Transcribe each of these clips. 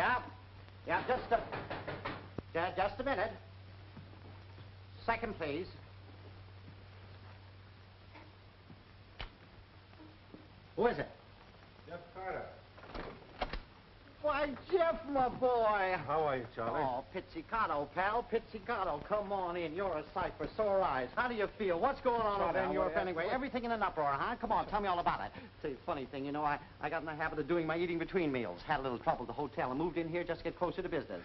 Yeah. Yeah, just a minute. Second, please. Who is it? Jeff Carter. Why, Jeff, my boy. How are you, Charlie? Oh, pizzicato, pal, pizzicato. Come on in. You're a sight for sore eyes. How do you feel? What's going on over there in Europe anyway? Everything in an uproar, huh? Come on, tell me all about it. Say, funny thing, you know, I got in the habit of doing my eating between meals. Had a little trouble at the hotel and moved in here just to get closer to business.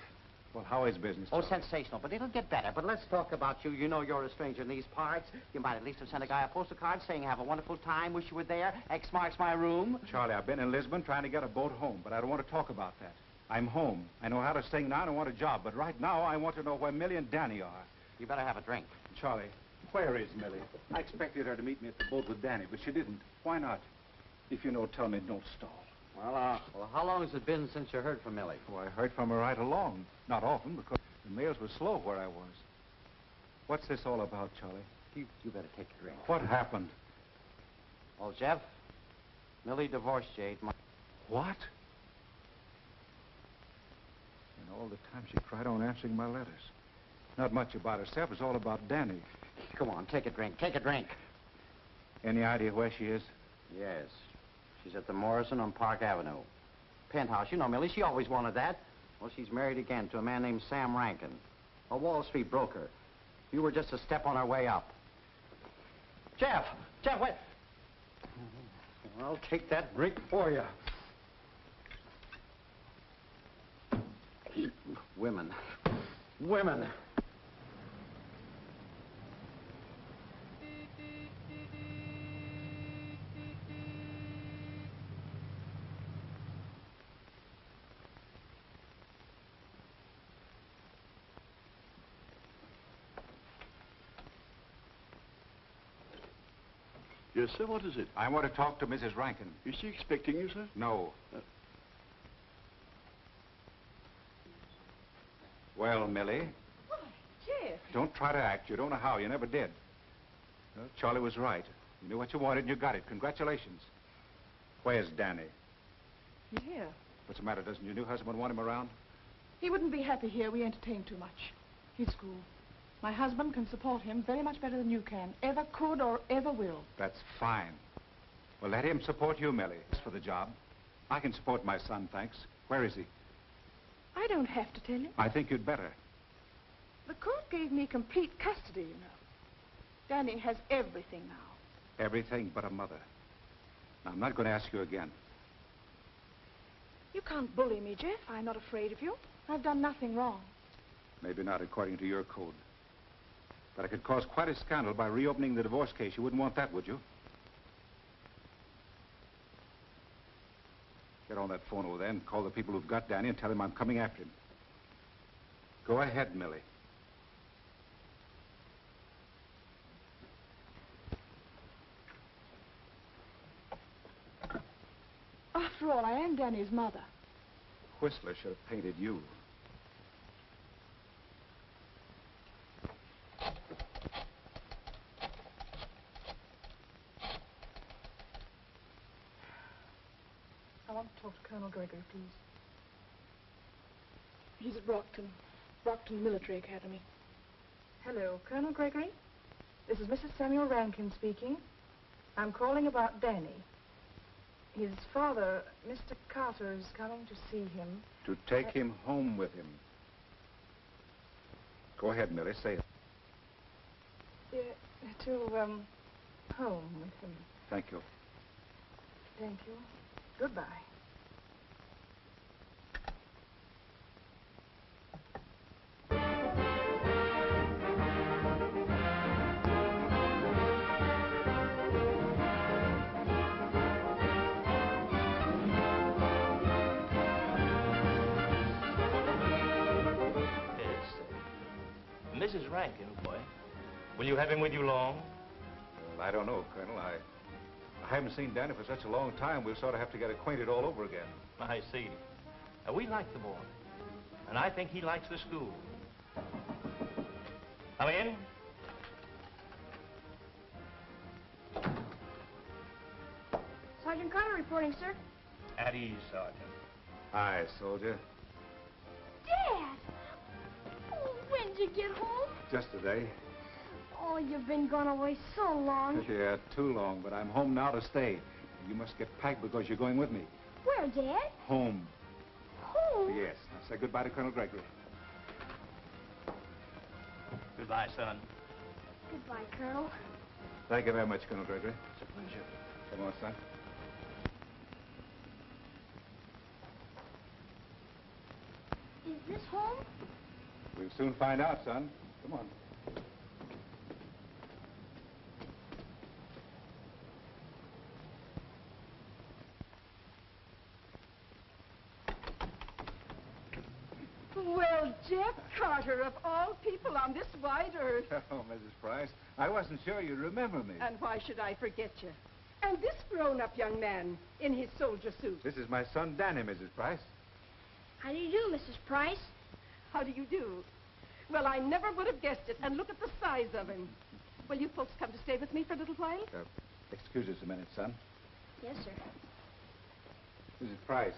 Well, how is business, Oh, Charlie? sensational, but it'll get better. But let's talk about you. You know you're a stranger in these parts. You might at least have sent a guy a postal card saying have a wonderful time, wish you were there, X marks my room. Charlie, I've been in Lisbon trying to get a boat home, but I don't want to talk about that. I'm home. I know how to sing now and I want a job, but right now I want to know where Millie and Danny are. You better have a drink. Charlie, where is Millie? I expected her to meet me at the boat with Danny, but she didn't. Why not? If you know, tell me, don't stall. Well, how long has it been since you heard from Millie? Oh, I heard from her right along. Not often, because the mails were slow where I was. What's this all about, Charlie? You better take a drink. What happened? Well, Jeff, Millie divorced you 8 months. What? And all the time she cried on answering my letters. Not much about herself. It's all about Danny. Come on, take a drink. Take a drink. Any idea where she is? Yes. She's at the Morrison on Park Avenue. Penthouse. You know Millie. She always wanted that. Well, she's married again to a man named Sam Rankin, a Wall Street broker. You were just a step on her way up. Jeff, wait. I'll take that drink for you. Women. Yes, sir, what is it? I want to talk to Mrs. Rankin. Is she expecting you, sir? No. Well, Millie? Why, Jeff. Don't try to act. You don't know how. You never did. Well, Charlie was right. You knew what you wanted and you got it. Congratulations. Where's Danny? He's here. What's the matter? Doesn't your new husband want him around? He wouldn't be happy here. We entertain too much. He's school. My husband can support him very much better than you can. Ever could or ever will. That's fine. Well, let him support you, Millie. As for the job, I can support my son, thanks. Where is he? I don't have to tell you. I think you'd better. The court gave me complete custody, you know. Danny has everything now. Everything but a mother. Now, I'm not going to ask you again. You can't bully me, Jeff. I'm not afraid of you. I've done nothing wrong. Maybe not according to your code. But I could cause quite a scandal by reopening the divorce case. You wouldn't want that, would you? Get on that phone over there and call the people who've got Danny and tell him I'm coming after him. Go ahead, Millie. After all, I am Danny's mother. Whistler should have painted you. I want to talk to Colonel Gregory, please. He's at Brockton Military Academy. Hello, Colonel Gregory. This is Mrs. Samuel Rankin speaking. I'm calling about Danny. His father, Mr. Carter, is coming to see him. To take him home with him. Go ahead, Millie, say it. Home with him. Thank you. Thank you. Goodbye. Mrs. Rankin, boy. Will you have him with you long? Well, I don't know, Colonel. I haven't seen Danny for such a long time. We'll sort of have to get acquainted all over again. I see. We like the boy. And I think he likes the school. Come in. Sergeant Carter reporting, sir. At ease, Sergeant. Aye, soldier. did you get home? Just today. Oh, you've been gone away so long. Yeah, too long, but I'm home now to stay. You must get packed because you're going with me. Where, Dad? Home. Home? Yes. Now say goodbye to Colonel Gregory. Goodbye, son. Goodbye, Colonel. Thank you very much, Colonel Gregory. It's a pleasure. Come on, son. Is this home? We'll soon find out, son. Come on. Well, Jeff Carter, of all people on this wide earth. Oh, Mrs. Price, I wasn't sure you'd remember me. And why should I forget you? And this grown-up young man in his soldier suit. This is my son, Danny, Mrs. Price. How do you do, Mrs. Price? How do you do? Well, I never would have guessed it. And look at the size of him. Will you folks come to stay with me for a little while? Excuse us a minute, son. Yes, sir. Mrs. Price,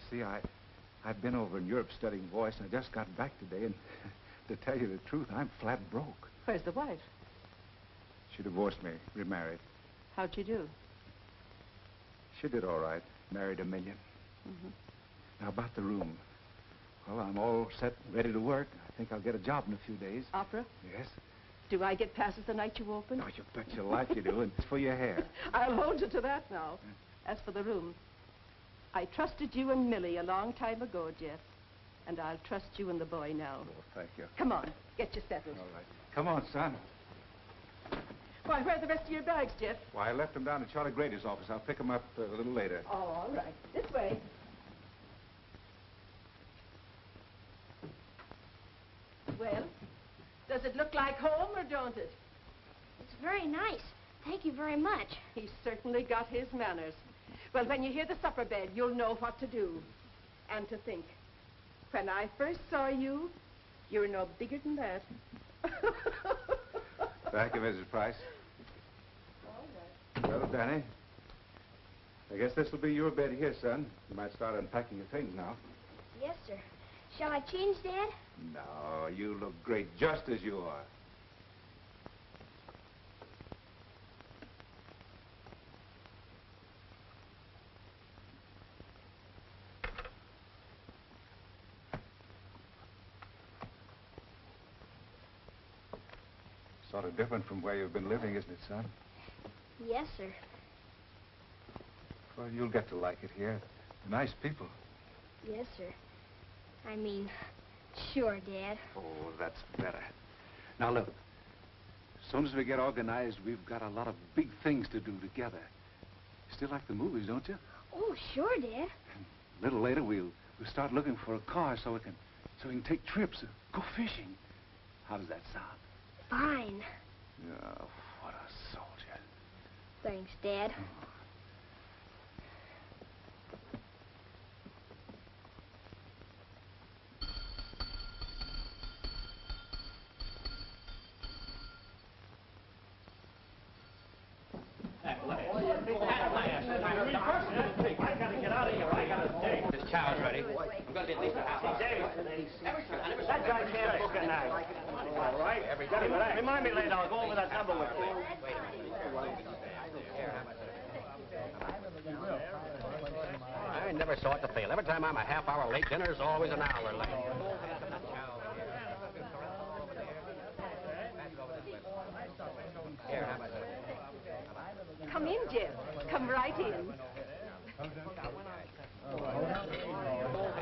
see, I've been over in Europe studying voice, and I just got back today, and to tell you the truth, I'm flat broke. Where's the wife? She divorced me, remarried. How'd she do? She did all right. Married $1 million. Mm-hmm. Now, about the room. Well, I'm all set, ready to work. I think I'll get a job in a few days. Opera? Yes. Do I get passes the night you open? Oh, you bet your life you do, and it's for your hair. I'll hold you to that now. As for the room, I trusted you and Millie a long time ago, Jeff. And I'll trust you and the boy now. Oh, thank you. Come on, get you settled. All right. Come on, son. Why, where are the rest of your bags, Jeff? Why, I left them down in Charley Grady's office. I'll pick them up a little later. Oh, all right. This way. Well, does it look like home or don't it? It's very nice. Thank you very much. He's certainly got his manners. Well, when you hear the supper bell, you'll know what to do. And to think, when I first saw you, you were no bigger than that. Thank you, Mrs. Price. All right. Well, Danny, I guess this will be your bed here, son. You might start unpacking your things now. Yes, sir. Shall I change, Dad? No, you look great just as you are. Sort of different from where you've been living, isn't it, son? Yes, sir. Well, you'll get to like it here. They're nice people. Yes, sir. I mean, sure, Dad. Oh, that's better. Now, look. As soon as we get organized, we've got a lot of big things to do together. You still like the movies, don't you? Oh, sure, Dad. A little later, we'll start looking for a car so we can take trips, go fishing. How does that sound? Fine. Oh, what a soldier. Thanks, Dad. This chow's ready. I'm going to be at least a half hour. That guy can't book a night. All right. Remind me later. I'll go over that number with you. I never saw it to fail. Every time I'm a half hour late, dinner's always an hour late. Come in, Jeff. Come right in.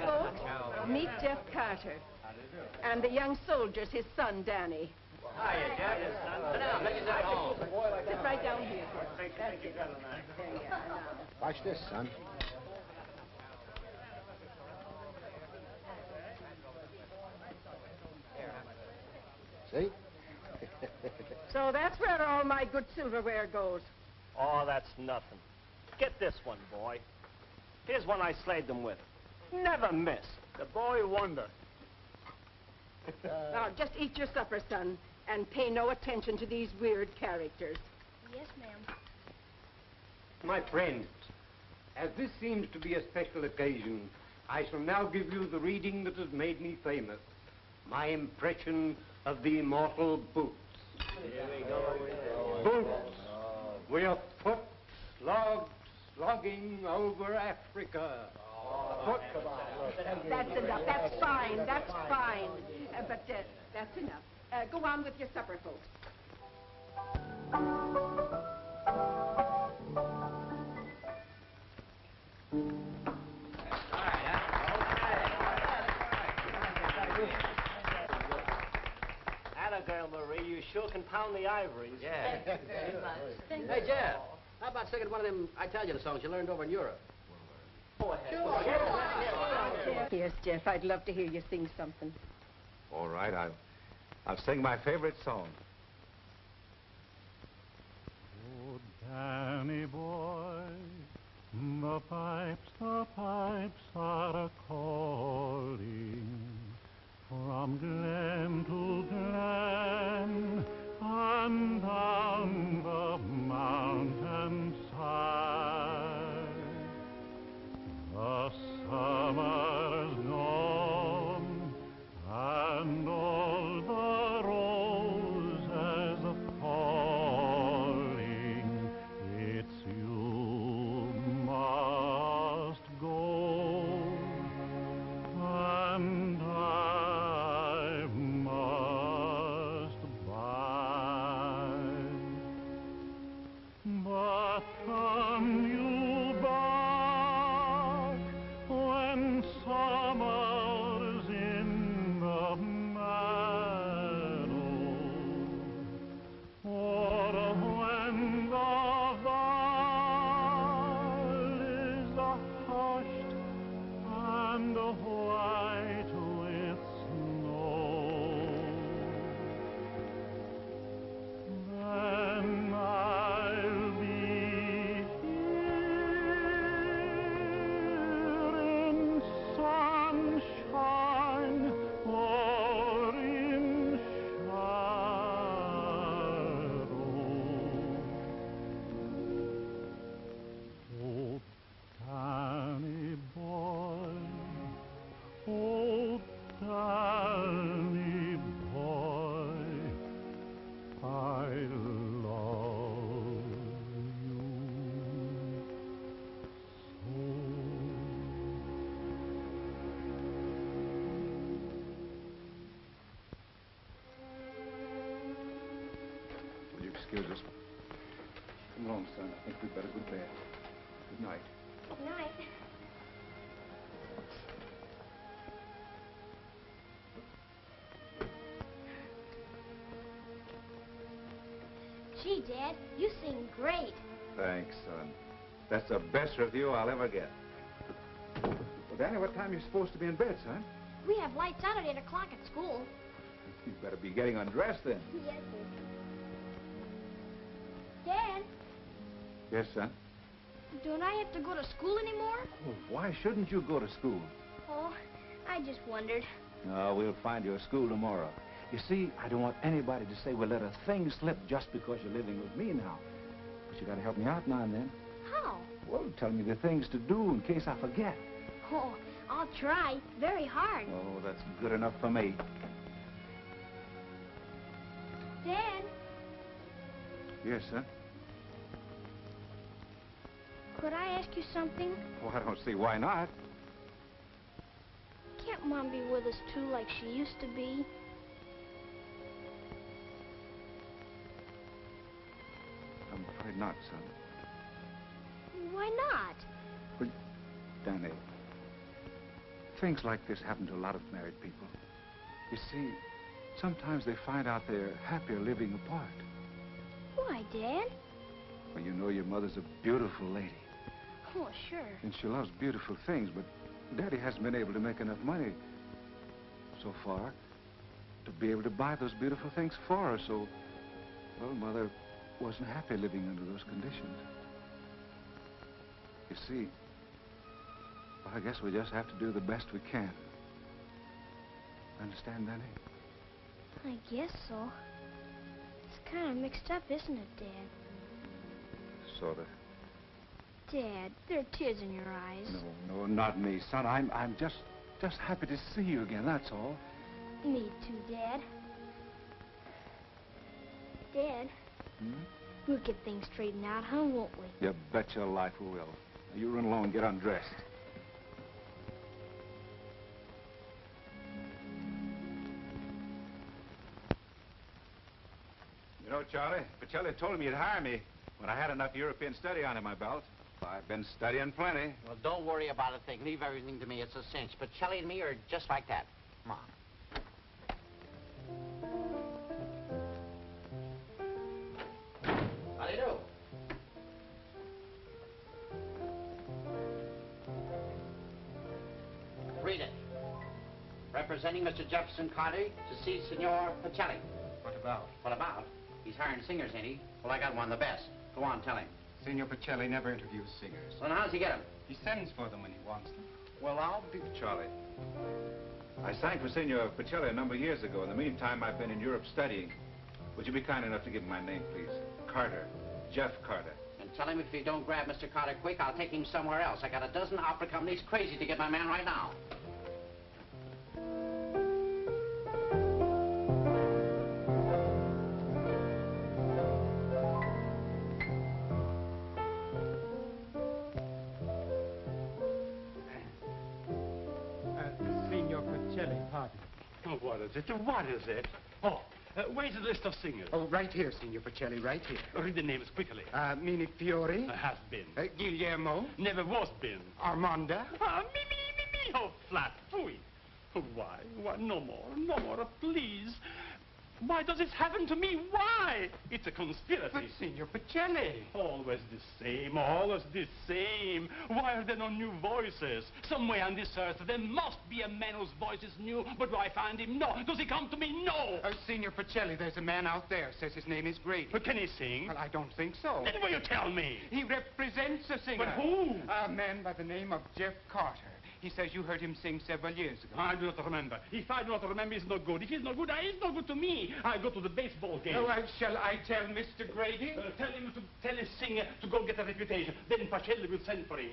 Folks, meet Jeff Carter. And the young soldier's his son, Danny. Hiya, Jeff. Sit down. Make yourself home. Sit right down here. That's it. There you are. Now. Watch this, son. See? So that's where all my good silverware goes. Oh, that's nothing. Get this one, boy. Here's one I slaved them with. Never miss. The boy wonder. Now, just eat your supper, son, and pay no attention to these weird characters. Yes, ma'am. My friends, as this seems to be a special occasion, I shall now give you the reading that has made me famous. My impression of the immortal Boots. Here we go. Boots, we are slogging over Africa. That's enough. That's fine. That's fine. But that's enough. Go on with your supper, folks. Atta girl, Marie. You sure can pound the ivories. Yeah. Thank you very much. Thank Hey, Jeff, how about singing one of them Italian songs you learned over in Europe? Yes, Jeff, I'd love to hear you sing something. All right, I'll sing my favorite song. Oh, Danny boy, the pipes are a-calling from glen to glen and down the mountainside. The summer's gone and all the roses are falling. It's you must go and I must bide. But come you back when summer's in the meadow, or when the valleys are hushed and white with snow. Then I'll be here in sunshine or in shadow. Oh, Danny boy, oh, Danny boy, I love you so. Will you excuse us? Come along, son. I think we'd better go to bed. Good night. Good night. Gee, Dad, you sing great. Thanks, son. That's the best review I'll ever get. Well, Danny, what time are you supposed to be in bed, son? We have lights out at 8 o'clock at school. You'd better be getting undressed then. Yes, Dad, Yes, son? don't I have to go to school anymore? Well, why shouldn't you go to school? Oh, I just wondered. No, we'll find you a school tomorrow. You see, I don't want anybody to say we'll let a thing slip just because you're living with me now. But you gotta help me out now and then. How? Well, tell me the things to do in case I forget. Oh, I'll try very hard. Oh, that's good enough for me. Dad, Yes, son? could I ask you something? Well, I don't see why not. Can't Mom be with us too like she used to be? I'm afraid not, son. Why not? Well, Danny, things like this happen to a lot of married people. You see, sometimes they find out they're happier living apart. Why, Dad? Well, you know your mother's a beautiful lady. Oh, sure. And she loves beautiful things, but Daddy hasn't been able to make enough money so far to be able to buy those beautiful things for her, so, well, Mother wasn't happy living under those conditions. You see, well, I guess we just have to do the best we can. Understand, Danny? I guess so. It's kind of mixed up, isn't it, Dad? Sort of. Dad, there are tears in your eyes. No, not me, son. I'm just happy to see you again, that's all. Me too, Dad. Dad, we'll get things straightened out, huh, won't we? You bet your life we will. Now, you run along and get undressed. You know, Charlie, Pacelli told me he'd hire me when I had enough European study under my belt. I've been studying plenty. Well, don't worry about a thing. Leave everything to me. It's a cinch. But Charlie and me are just like that. Come on. How do you do? Read it. Representing Mr. Jefferson Carter to see Senor Pacelli. What about? What about? He's hiring singers, ain't he? Well, I got one of the best. Go on, tell him. Senor Pacelli never interviews singers. Well, how's he get them? He sends for them when he wants them. Well, I'll be Charlie. I sang for Senor Pacelli a number of years ago. In the meantime, I've been in Europe studying. Would you be kind enough to give him my name, please? Carter. Jeff Carter. And tell him if you don't grab Mr. Carter quick, I'll take him somewhere else. I got a dozen opera companies crazy to get my man right now. Senor Pacelli, pardon. Oh, what is it? What is it? Oh, where's the list of singers? Oh, right here, Senor Pacelli, right here. Read the names quickly. Mini Fiore. Has been. Guillermo. Never was been. Armanda. Me. Oh, flat. Phooey. Why? Why? No more. No more, please. Why does this happen to me? Why? It's a conspiracy. But, Senor Pacelli. Always the same, always the same. Why are there no new voices? Somewhere on this earth, there must be a man whose voice is new, but do I find him? No. Does he come to me? No. Senor Pacelli, there's a man out there, says his name is Grady. But can he sing? Well, I don't think so. Then will you tell me? He represents a singer. But who? A man by the name of Jeff Carter. He says you heard him sing several years ago. I do not remember. If I do not remember, it's no good. If it's no good, it's no good to me. I go to the baseball game. Oh, shall I tell Mr. Grady? Tell his singer to go get a reputation. Then Pacelli will send for him.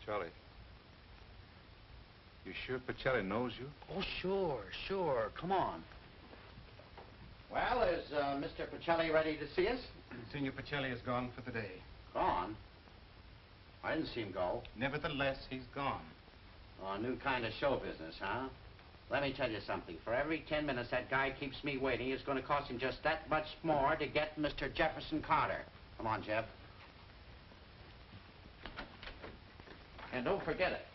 Charlie. You sure Pacelli knows you? Oh, sure. Come on. Well, is Mr. Pacelli ready to see us? Senor Pacelli is gone for the day. Gone? I didn't see him go. Nevertheless, he's gone. Oh, a new kind of show business, huh? Let me tell you something. For every 10 minutes that guy keeps me waiting, it's going to cost him just that much more to get Mr. Jefferson Carter. Come on, Jeff. And don't forget it.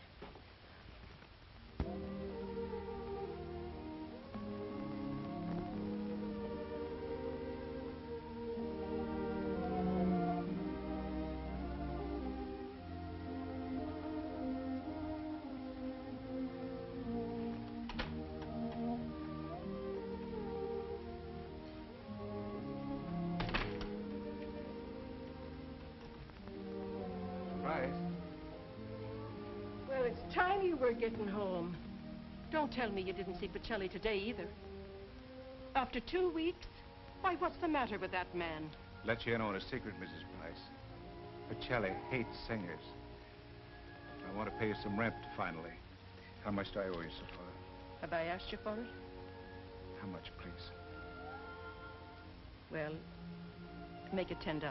Well, it's time you were getting home. Don't tell me you didn't see Pacelli today either. After 2 weeks? Why, what's the matter with that man? Let you in on a secret, Mrs. Price. Pacelli hates singers. I want to pay you some rent, finally. How much do I owe you so far? Have I asked you for it? How much, please? Well, make it $10.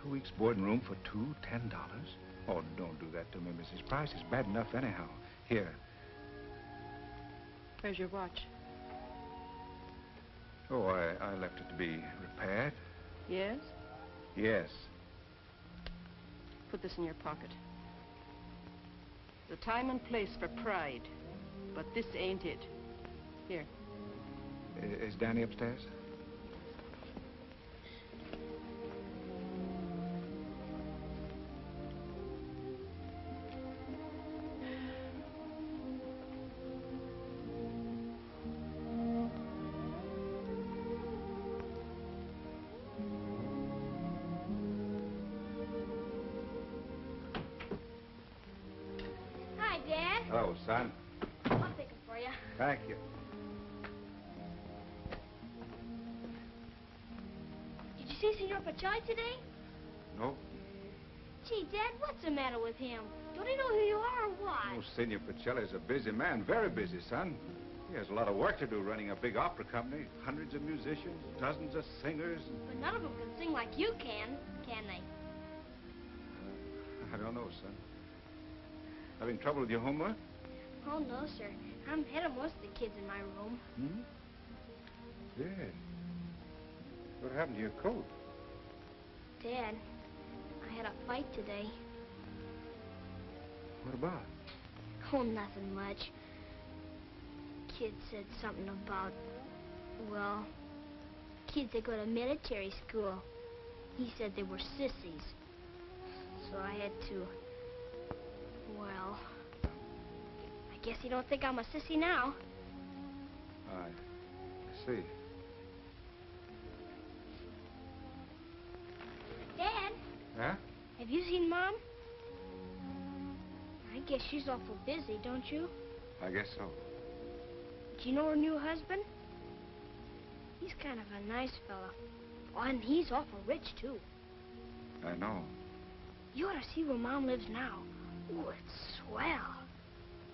2 weeks board and room for $10? Oh, don't do that to me, Mrs. Price. It's bad enough anyhow. Here. Where's your watch? Oh, I left it to be repaired. Yes? Yes. Put this in your pocket. There's a time and place for pride, but this ain't it. Here. Is Danny upstairs? Hello, son. I'll pick 'em for you. Thank you. Did you see Senor Pachoy today? No? Gee, Dad, what's the matter with him? Don't he know who you are or what? Oh, Senor Pacelli's a busy man. Very busy, son. He has a lot of work to do running a big opera company. Hundreds of musicians, dozens of singers. But none of them can sing like you can they? I don't know, son. Having trouble with your homework? Oh, no, sir. I'm ahead of most of the kids in my room. Hmm? Yeah. What happened to your coat? Dad, I had a fight today. What about? Oh, nothing much. Kid said something about, well, kids that go to military school. He said they were sissies. So I had to, well, I guess he don't think I'm a sissy now. I see. Dad, Huh? have you seen Mom? I guess she's awful busy, don't you? I guess so. Do you know her new husband? He's kind of a nice fella. Oh, and he's awful rich, too. I know. You ought to see where Mom lives now. Ooh, it's swell.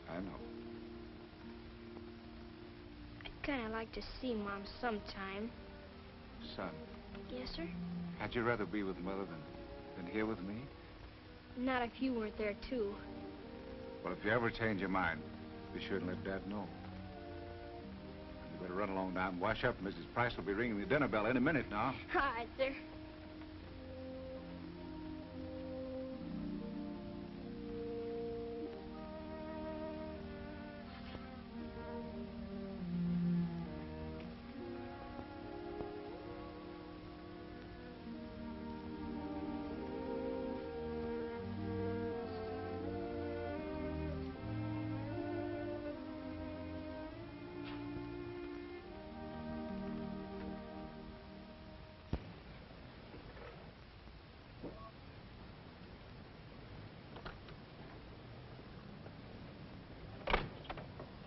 I know. I'd kind of like to see Mom sometime. Son, Yes, sir? had you rather be with Mother than here with me? Not if you weren't there, too. Well, if you ever change your mind, be sure and let Dad know. You better run along now and wash up. Mrs. Price will be ringing the dinner bell any minute now. All right, sir.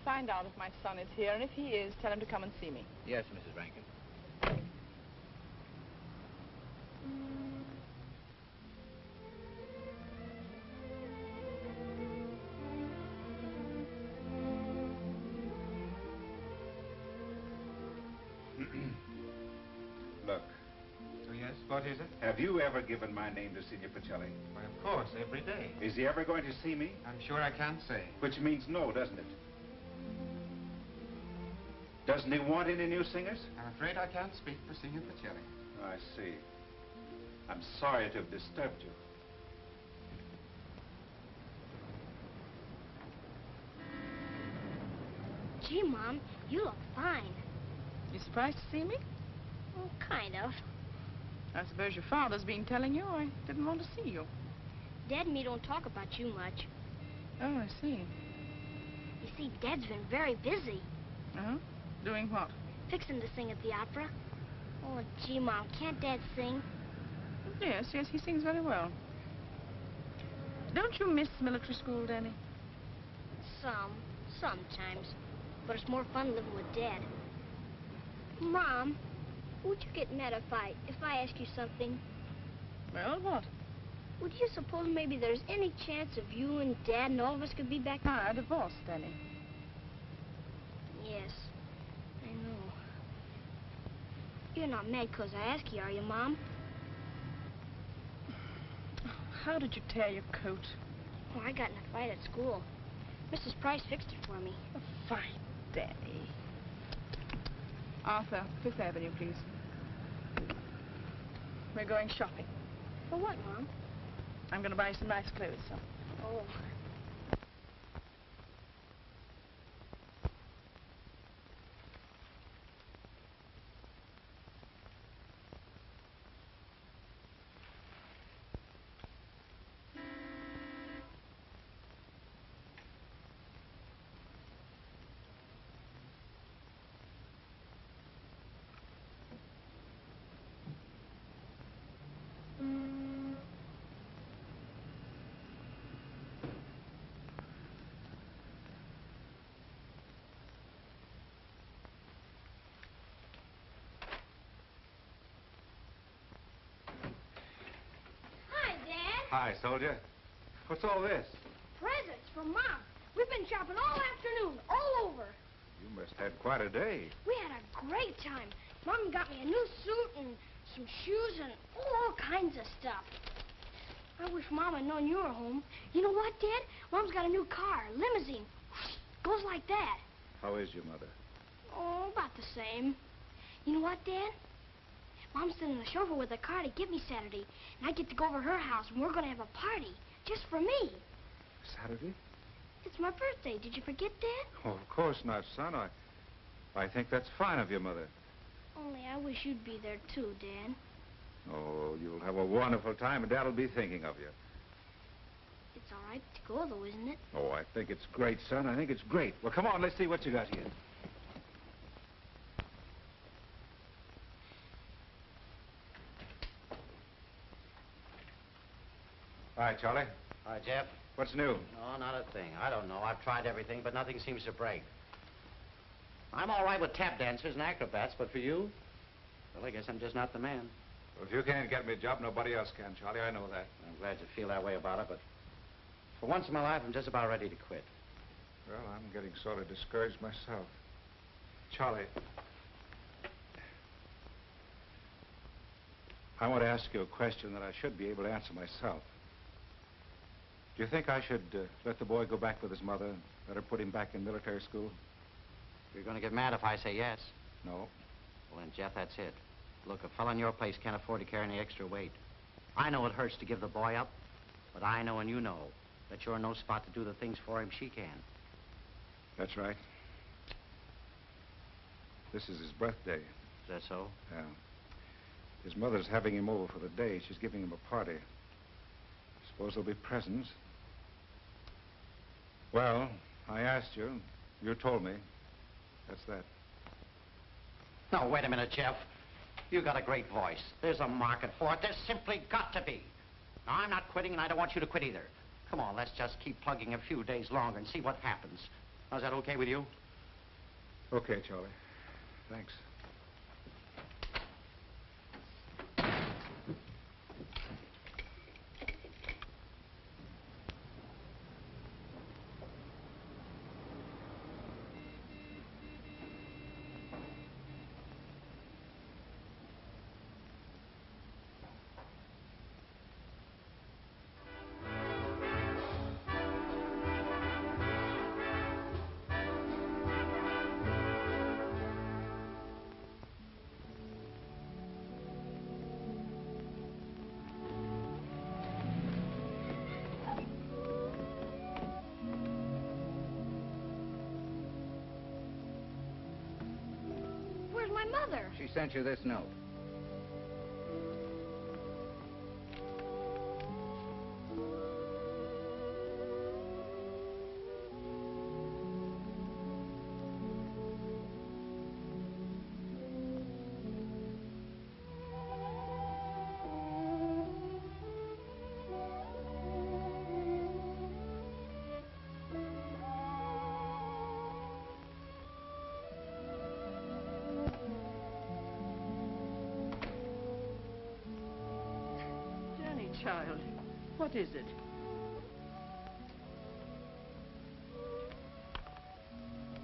Find out if my son is here, and if he is, tell him to come and see me. Yes, Mrs. Rankin. Look, Oh, yes? What is it? have you ever given my name to Senor Pacelli? Why, of course, every day. Is he ever going to see me? I'm sure I can't say. Which means no, doesn't it? Doesn't he want any new singers? I'm afraid I can't speak for Senor Pacelli. I see. I'm sorry to have disturbed you. Gee, Mom, you look fine. You surprised to see me? Well, kind of. I suppose your father's been telling you I didn't want to see you. Dad and me don't talk about you much. Oh, I see. You see, Dad's been very busy. Uh-huh. Doing what? Fixing to sing at the opera. Oh, gee, Mom, can't Dad sing? Yes, he sings very well. Don't you miss military school, Danny? Sometimes. But it's more fun living with Dad. Mom, would you get mad if I ask you something? Well, what? Would you suppose maybe there's any chance of you and Dad and all of us could be back? Ah, divorced, Danny. Yes, I know. You're not mad 'cause I ask you, are you, Mom? How did you tear your coat? Oh, I got in a fight at school. Mrs. Price fixed it for me. Oh, fine, Danny. Arthur, Fifth Avenue, please. We're going shopping. For what, Mom? I'm going to buy some nice clothes, son. Oh. Hi, soldier. What's all this? Presents from Mom. We've been shopping all afternoon, all over. You must have had quite a day. We had a great time. Mom got me a new suit and some shoes and all kinds of stuff. I wish Mom had known you were home. You know what, Dad? Mom's got a new car, limousine. Goes like that. How is your mother? Oh, about the same. You know what, Dad? Mom's sending the chauffeur with a car to get me Saturday, and I get to go over to her house, and we're going to have a party, just for me. Saturday? It's my birthday. Did you forget, Dad? Oh, of course not, son. I think that's fine of your mother. Only I wish you'd be there, too, Dad. Oh, you'll have a wonderful time, and Dad'll be thinking of you. It's all right to go, though, isn't it? Oh, I think it's great, son. I think it's great. Well, come on, let's see what you got here. All right, Charlie. Hi, Jeff. What's new? Oh, not a thing. I don't know. I've tried everything, but nothing seems to break. I'm all right with tap dancers and acrobats, but for you, well, I guess I'm just not the man. Well, if you can't get me a job, nobody else can, Charlie. I know that. I'm glad you feel that way about it, but for once in my life, I'm just about ready to quit. Well, I'm getting sort of discouraged myself. Charlie, I want to ask you a question that I should be able to answer myself. Do you think I should let the boy go back with his mother and let her put him back in military school? You're going to get mad if I say yes. No. Well, then, Jeff, that's it. Look, a fellow in your place can't afford to carry any extra weight. I know it hurts to give the boy up, but I know and you know that you're in no spot to do the things for him she can. That's right. This is his birthday. Is that so? Yeah. His mother's having him over for the day. She's giving him a party. Suppose there'll be presents. Well, I asked you. You told me. That's that. No, wait a minute, Jeff. You got a great voice. There's a market for it. There's simply got to be. Now, I'm not quitting, and I don't want you to quit either. Come on, let's just keep plugging a few days longer and see what happens. Now, is that okay with you? Okay, Charlie. Thanks. Where's my mother? She sent you this note. Child, what is it?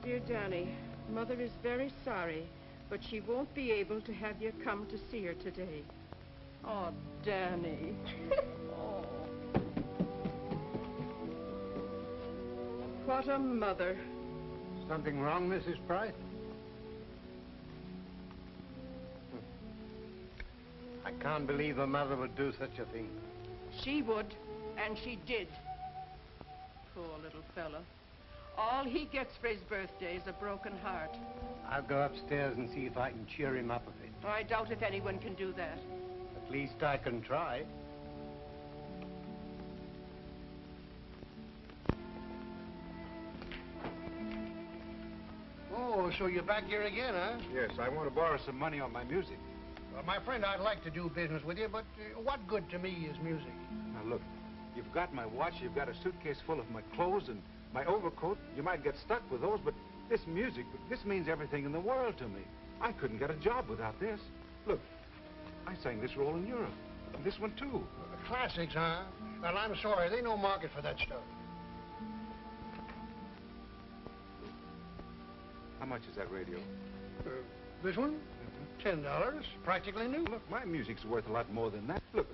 Dear Danny, Mother is very sorry, but she won't be able to have you come to see her today. Oh, Danny. Oh. What a mother. Something wrong, Mrs. Price? I can't believe a mother would do such a thing. She would, and she did. Poor little fella. All he gets for his birthday is a broken heart. I'll go upstairs and see if I can cheer him up a bit. I doubt if anyone can do that. At least I can try. Oh, so you're back here again, huh? Yes, I want to borrow some money on my music. Well, my friend, I'd like to do business with you, but what good to me is music? Now, look, you've got my watch, you've got a suitcase full of my clothes and my overcoat. You might get stuck with those, but this music, this means everything in the world to me. I couldn't get a job without this. Look, I sang this role in Europe. This one, too. Classics, huh? Well, I'm sorry. There ain't no market for that stuff. How much is that radio? This one? $10. Practically new. Look, my music's worth a lot more than that. Look,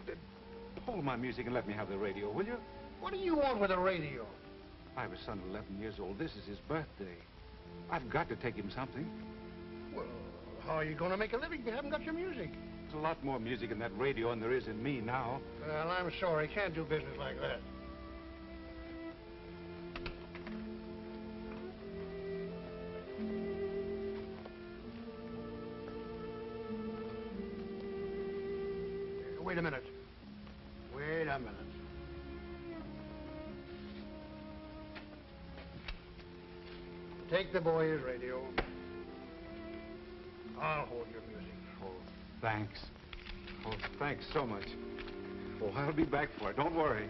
hold my music and let me have the radio, will you? What do you want with a radio? I have a son 11 years old. This is his birthday. I've got to take him something. Well, how are you going to make a living if you haven't got your music? There's a lot more music in that radio than there is in me now. Well, I'm sorry. Can't do business like that. Wait a minute. Wait a minute. Take the boy his radio. I'll hold your music. Oh, thanks. Oh, thanks so much. Oh, I'll be back for it. Don't worry.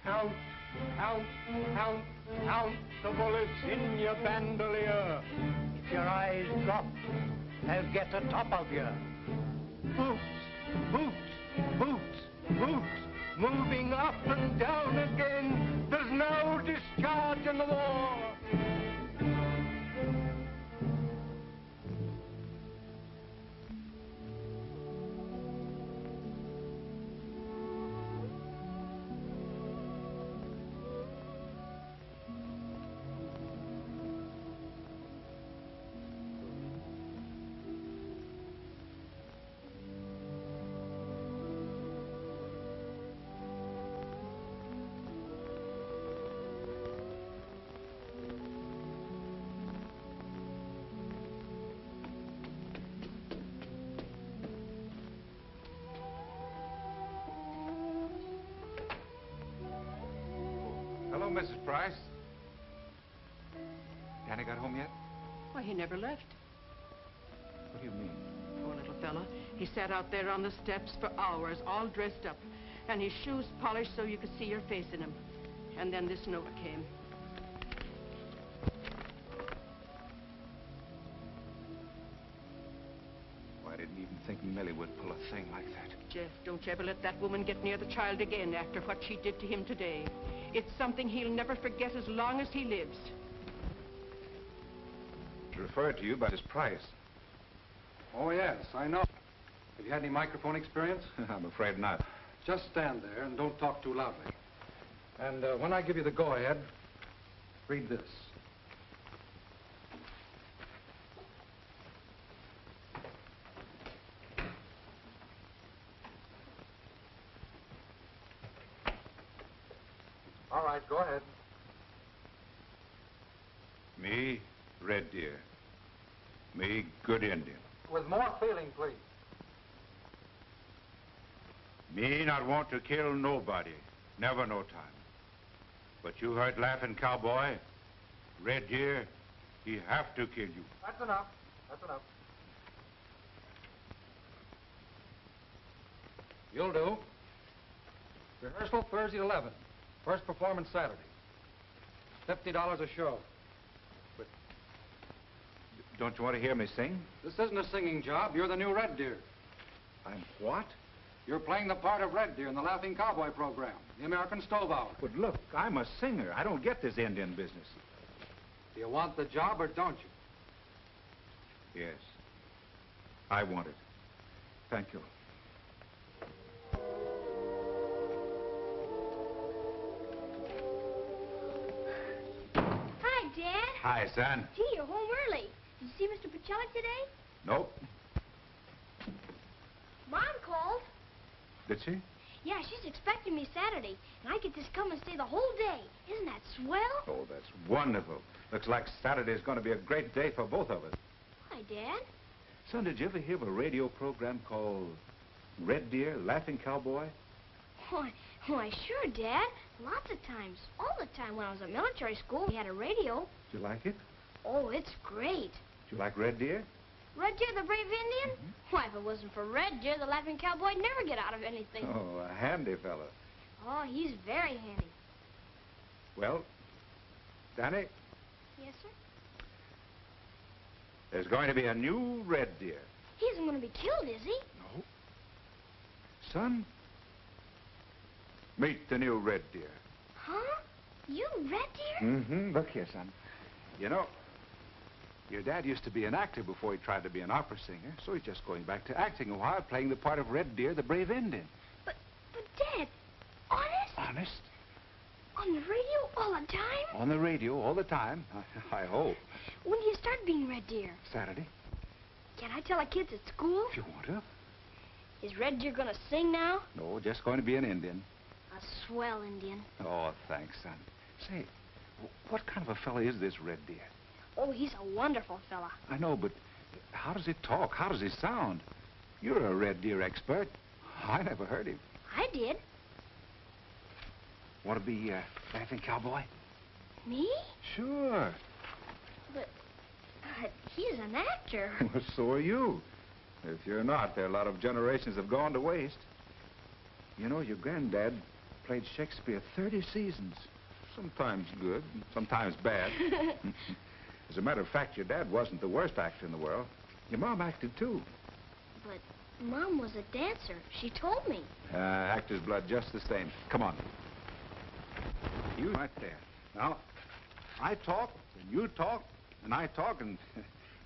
Count, count, count, count the bullets in your bandolier. If your eyes drop, they'll get atop of you. Boots, boots, boots, boots, moving up and down again. There's no discharge in the war. Hello, Mrs. Price. Danny got home yet? Why, he never left. What do you mean? Poor little fella. He sat out there on the steps for hours, all dressed up, and his shoes polished so you could see your face in them. And then this note came. I didn't even think Millie would pull a thing like that. Jeff, don't you ever let that woman get near the child again after what she did to him today. It's something he'll never forget as long as he lives. Referred to you by Mrs. Price. Oh, yes, I know. Have you had any microphone experience? I'm afraid not. Just stand there and don't talk too loudly. And when I give you the go-ahead, read this. All right, go ahead. Me, Red Deer. Me, good Indian. With more feeling, please. Me not want to kill nobody. Never no time. But you heard Laughing Cowboy? Red Deer, he have to kill you. That's enough. That's enough. You'll do. Rehearsal Thursday at 11. First performance Saturday. $50 a show. But don't you want to hear me sing? This isn't a singing job. You're the new Red Deer. I'm what? You're playing the part of Red Deer in the Laughing Cowboy program, the American Stove Hour. But look, I'm a singer. I don't get this Indian business. Do you want the job or don't you? Yes. I want it. Thank you. Hi, Dad. Hi, son. Gee, you're home early. Did you see Mr. Pacelli today? Nope. Mom called. Did she? Yeah, she's expecting me Saturday, and I get to come and stay the whole day. Isn't that swell? Oh, that's wonderful. Looks like Saturday's going to be a great day for both of us. Why, Dad? Son, did you ever hear of a radio program called Red Deer, Laughing Cowboy? Why, sure, Dad. Lots of times. All the time when I was at military school, we had a radio. Did you like it? Oh, it's great. Did you like Red Deer? Red Deer, the brave Indian? Why, if it wasn't for Red Deer, the Laughing Cowboy'd never get out of anything. Oh, a handy fella. Oh, he's very handy. Well, Danny, Yes, sir? there's going to be a new red deer. He isn't going to be killed, is he? No. Son, meet the new red deer. Huh? You, Red Deer? Mm-hmm. Look here, son. You know, your dad used to be an actor before he tried to be an opera singer, so he's just going back to acting a while, playing the part of Red Deer, the brave Indian. But Dad, honest? Honest? On the radio all the time? On the radio all the time, I hope. When do you start being Red Deer? Saturday, Can I tell the kids at school? if you want to. Is Red Deer going to sing now? No, just going to be an Indian. A swell Indian. Oh, thanks, son. Say, what kind of a fella is this Red Deer? Oh, he's a wonderful fella. I know, but how does he talk? How does he sound? You're a Red Deer expert. I never heard him. I did. Want to be Laughing Cowboy? Me? Sure. But he's an actor. Well, so are you. If you're not, there are a lot of generations have gone to waste. You know, your granddad played Shakespeare 30 seasons. Sometimes good, sometimes bad. As a matter of fact, your dad wasn't the worst actor in the world. Your mom acted, too. But Mom was a dancer. She told me. Actor's blood just the same. Come on. You right there. Now, I talk, and you talk, and I talk, and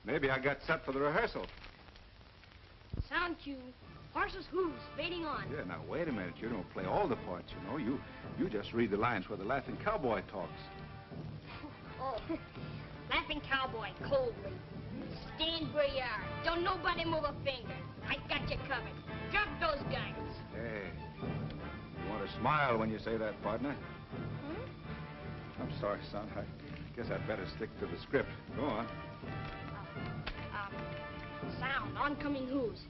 maybe I got set for the rehearsal. Sound cue. Horses' hooves fading on. Yeah, now, wait a minute. You don't play all the parts, you know. You just read the lines where the Laughing Cowboy talks. Oh, Laughing Cowboy, coldly. Stand where you are. Don't nobody move a finger. I got you covered. Drop those guns. Hey, you want to smile when you say that, partner? I'm sorry, son. I guess I'd better stick to the script. Go on. Sound, oncoming hooves.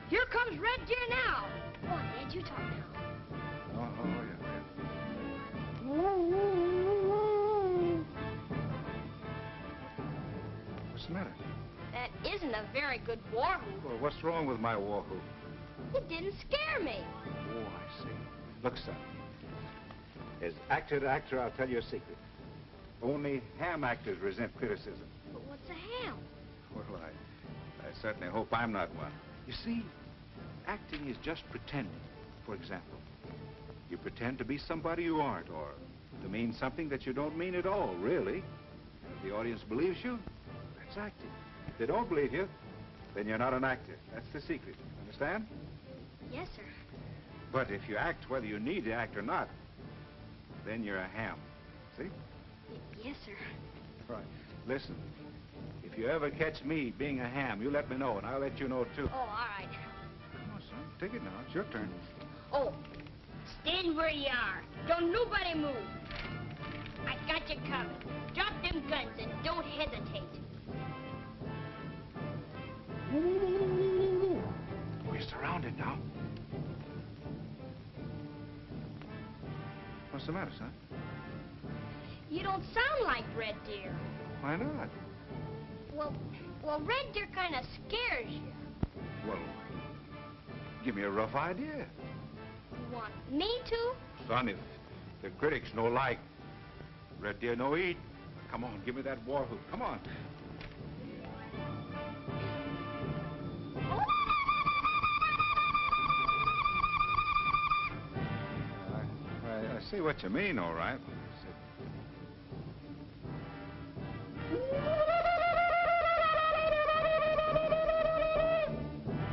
Here comes Red Deer now. Go on, Dad, you talk now. What's the matter? That isn't a very good war hoop. Well, what's wrong with my war hoop? It didn't scare me. Oh, I see. Look, son. As actor to actor, I'll tell you a secret. Only ham actors resent criticism. But what's a ham? Well, I certainly hope I'm not one. You see, acting is just pretending. For example, you pretend to be somebody you aren't, or to mean something that you don't mean at all, really. If the audience believes you, that's acting. If they don't believe you, then you're not an actor. That's the secret. Understand? Yes, sir. But if you act whether you need to act or not, then you're a ham. See? Yes, sir. Right. Listen, if you ever catch me being a ham, you let me know, and I'll let you know, too. Oh, all right. Come on, son. Take it now. It's your turn. Oh, stand where you are. Don't nobody move. I got you covered. Drop them guns and don't hesitate. We're surrounded now. What's the matter, son? You don't sound like Red Deer. Why not? Well, Red Deer kind of scares you. Well, give me a rough idea. You want me to? Son, if the critics no like, Red Deer no eat. Come on, give me that war hoop. Come on. I see what you mean, all right.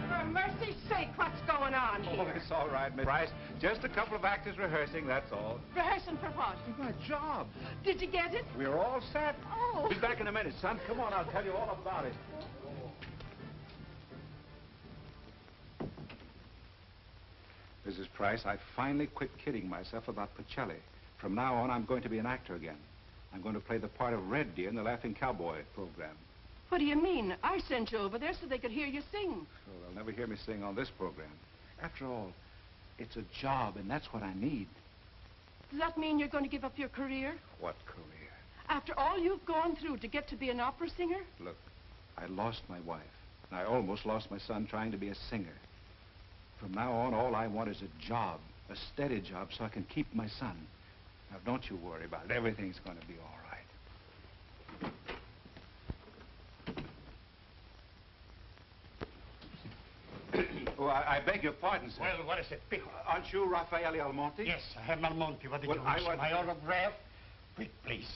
For mercy's sake, what's going on here? Oh, it's all right, Miss Price. Just a couple of actors rehearsing, that's all. Rehearsing for what? My job. Did you get it? We're all set. Oh. Be back in a minute, son. Come on, I'll tell you all about it. Mrs. Price, I finally quit kidding myself about Pacelli. From now on, I'm going to be an actor again. I'm going to play the part of Red Deer in the Laughing Cowboy program. What do you mean? I sent you over there so they could hear you sing. Oh, they'll never hear me sing on this program. After all, it's a job, and that's what I need. Does that mean you're going to give up your career? What career? After all you've gone through to get to be an opera singer? Look, I lost my wife, and I almost lost my son trying to be a singer. From now on, all I want is a job, a steady job, so I can keep my son. Now, don't you worry about it. Everything's going to be all right. I beg your pardon, sir. Well, what is it? Pico. Aren't you Raffaele Almonte? Yes, I am Almonte. What did you wish? My autograph? Quick, please.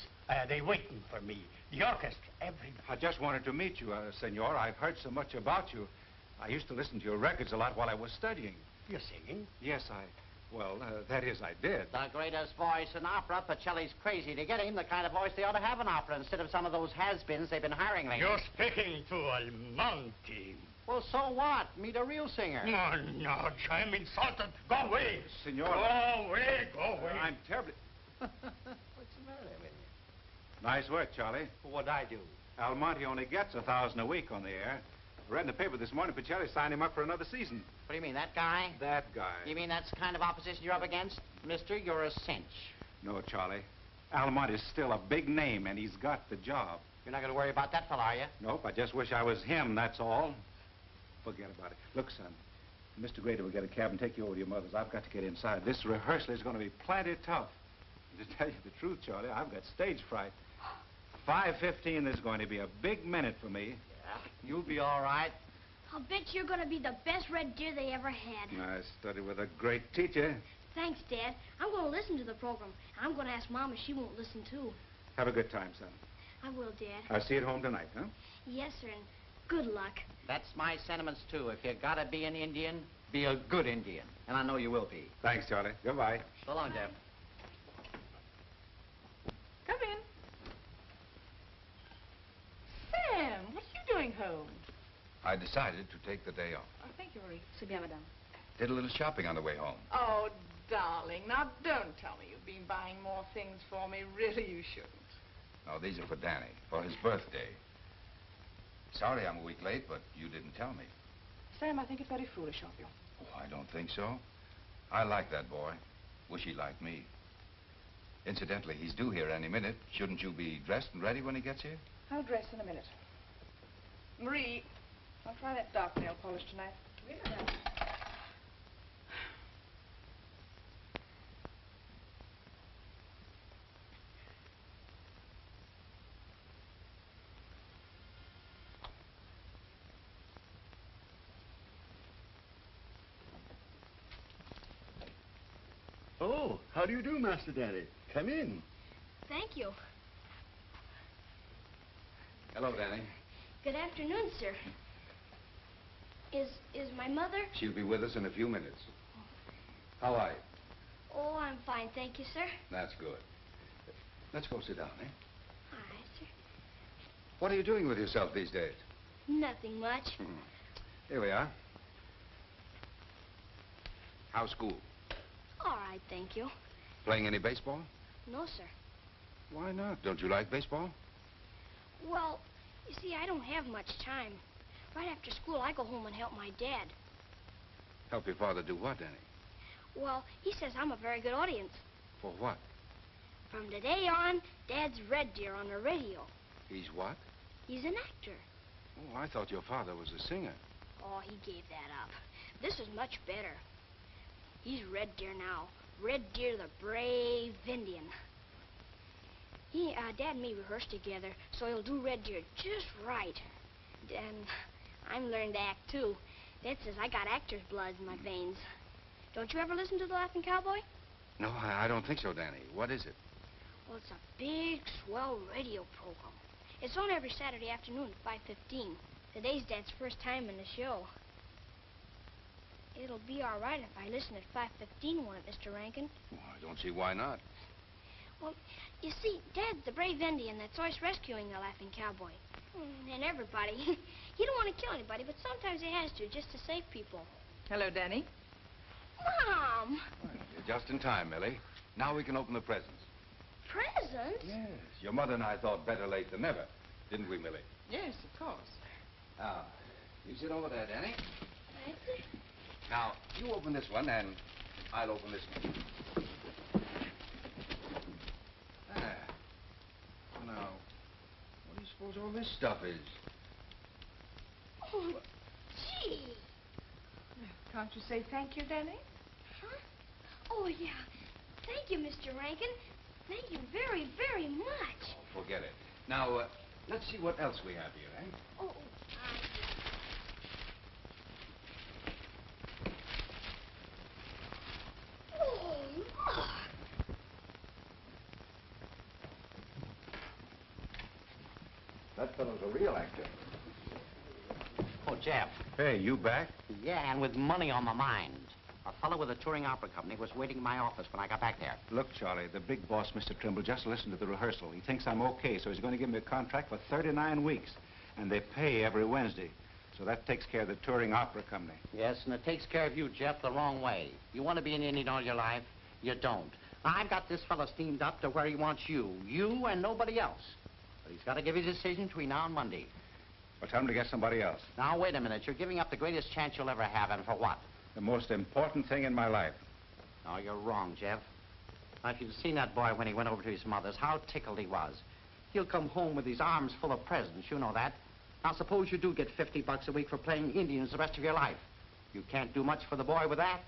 They're waiting for me. The orchestra, everybody. I just wanted to meet you, senor. I've heard so much about you. I used to listen to your records a lot while I was studying. You're singing? Yes, that is, I did. The greatest voice in opera. Pacelli's crazy to get him the kind of voice they ought to have in opera instead of some of those has-beens they've been hiring lately. You're speaking to Almonte. Well, so what? Meet a real singer. No, I'm insulted. Go away. Senor. Go away, go away. I'm terribly... What's the matter with you? Nice work, Charlie. What'd I do? Almonte only gets $1,000 a week on the air. I read in the paper this morning, Pacelli signed him up for another season. What do you mean, that guy? That guy. You mean that's the kind of opposition you're up against? Mister, you're a cinch. No, Charlie. Almonte is still a big name, and he's got the job. You're not going to worry about that fella, are you? Nope, I just wish I was him, that's all. Forget about it. Look, son, Mr. Grady will get a cab and take you over to your mother's. I've got to get inside. This rehearsal is going to be plenty tough. To tell you the truth, Charlie, I've got stage fright. 5:15 is going to be a big minute for me. Yeah, you'll be all right. I'll bet you're going to be the best red deer they ever had. I studied with a great teacher. Thanks, Dad. I'm going to listen to the program. I'm going to ask Mom if she won't listen, too. Have a good time, son. I will, Dad. I'll see you at home tonight, huh? Yes, sir, and good luck. That's my sentiments, too. If you gotta be an Indian, be a good Indian. And I know you will be. Thanks, Charlie. Goodbye. So long, Deb. Come in. Sam, what are you doing home? I decided to take the day off. Oh, thank you, Marie. C'est bien, madame. Did a little shopping on the way home. Oh, darling, now don't tell me you've been buying more things for me. Really, you shouldn't. No, these are for Danny, for his birthday. Sorry I'm a week late, but you didn't tell me. Sam, I think it's very foolish of you. Oh, I don't think so. I like that boy. Wish he liked me. Incidentally, he's due here any minute. Shouldn't you be dressed and ready when he gets here? I'll dress in a minute. Marie, I'll try that dark nail polish tonight. Oh, how do you do, Master Danny? Come in. Thank you. Hello, Danny. Good afternoon, sir. Is my mother? She'll be with us in a few minutes. How are you? Oh, I'm fine, thank you, sir. That's good. Let's go sit down, eh? All right, sir. What are you doing with yourself these days? Nothing much. Here we are. How's school? All right, thank you. Playing any baseball? No, sir. Why not? Don't you like baseball? Well, you see, I don't have much time. Right after school, I go home and help my dad. Help your father do what, Danny? Well, he says I'm a very good audience. For what? From today on, Dad's Red Deer on the radio. He's what? He's an actor. Oh, I thought your father was a singer. Oh, he gave that up. This is much better. He's Red Deer now. Red Deer, the brave Indian. Dad and me rehearsed together, so he'll do Red Deer just right. And I'm learning to act, too. Dad says I got actor's blood in my veins. Don't you ever listen to The Laughing Cowboy? No, I don't think so, Danny. What is it? Well, it's a big, swell radio program. It's on every Saturday afternoon at 5:15. Today's Dad's first time in the show. It'll be all right if I listen at 5:15, won't it, Mr. Rankin? Well, I don't see why not. Well, you see, Dad's the brave Indian that's always rescuing the Laughing Cowboy. And everybody. He don't want to kill anybody, but sometimes he has to, just to save people. Hello, Danny. Mom! Well, you're just in time, Millie. Now we can open the presents. Presents? Yes. Your mother and I thought better late than never, didn't we, Millie? Yes, of course. Now, you sit over there, Danny. Right. Now, you open this one, and I'll open this one. There. Now, what do you suppose all this stuff is? Oh, gee. Can't you say thank you, Danny? Huh? Oh, yeah. Thank you, Mr. Rankin. Thank you very, very much. Oh, forget it. Now, let's see what else we have here, eh? Oh, That fellow's a real actor. Oh, Jeff. Hey, you back? Yeah, and with money on my mind. A fellow with a touring opera company was waiting in my office when I got back there. Look, Charlie, the big boss, Mr. Trimble, just listened to the rehearsal. He thinks I'm okay, so he's going to give me a contract for 39 weeks. And they pay every Wednesday. So that takes care of the touring opera company. Yes, and it takes care of you, Jeff, the wrong way. You want to be an Indian all your life? You don't. I've got this fellow steamed up to where he wants you. You and nobody else. But he's got to give his decision between now and Monday. Well, tell him to get somebody else. Now, wait a minute. You're giving up the greatest chance you'll ever have, and for what? The most important thing in my life. No, you're wrong, Jeff. Now, if you'd seen that boy when he went over to his mother's, how tickled he was. He'll come home with his arms full of presents, you know that. Now, suppose you do get $50 a week for playing Indians the rest of your life. You can't do much for the boy with that.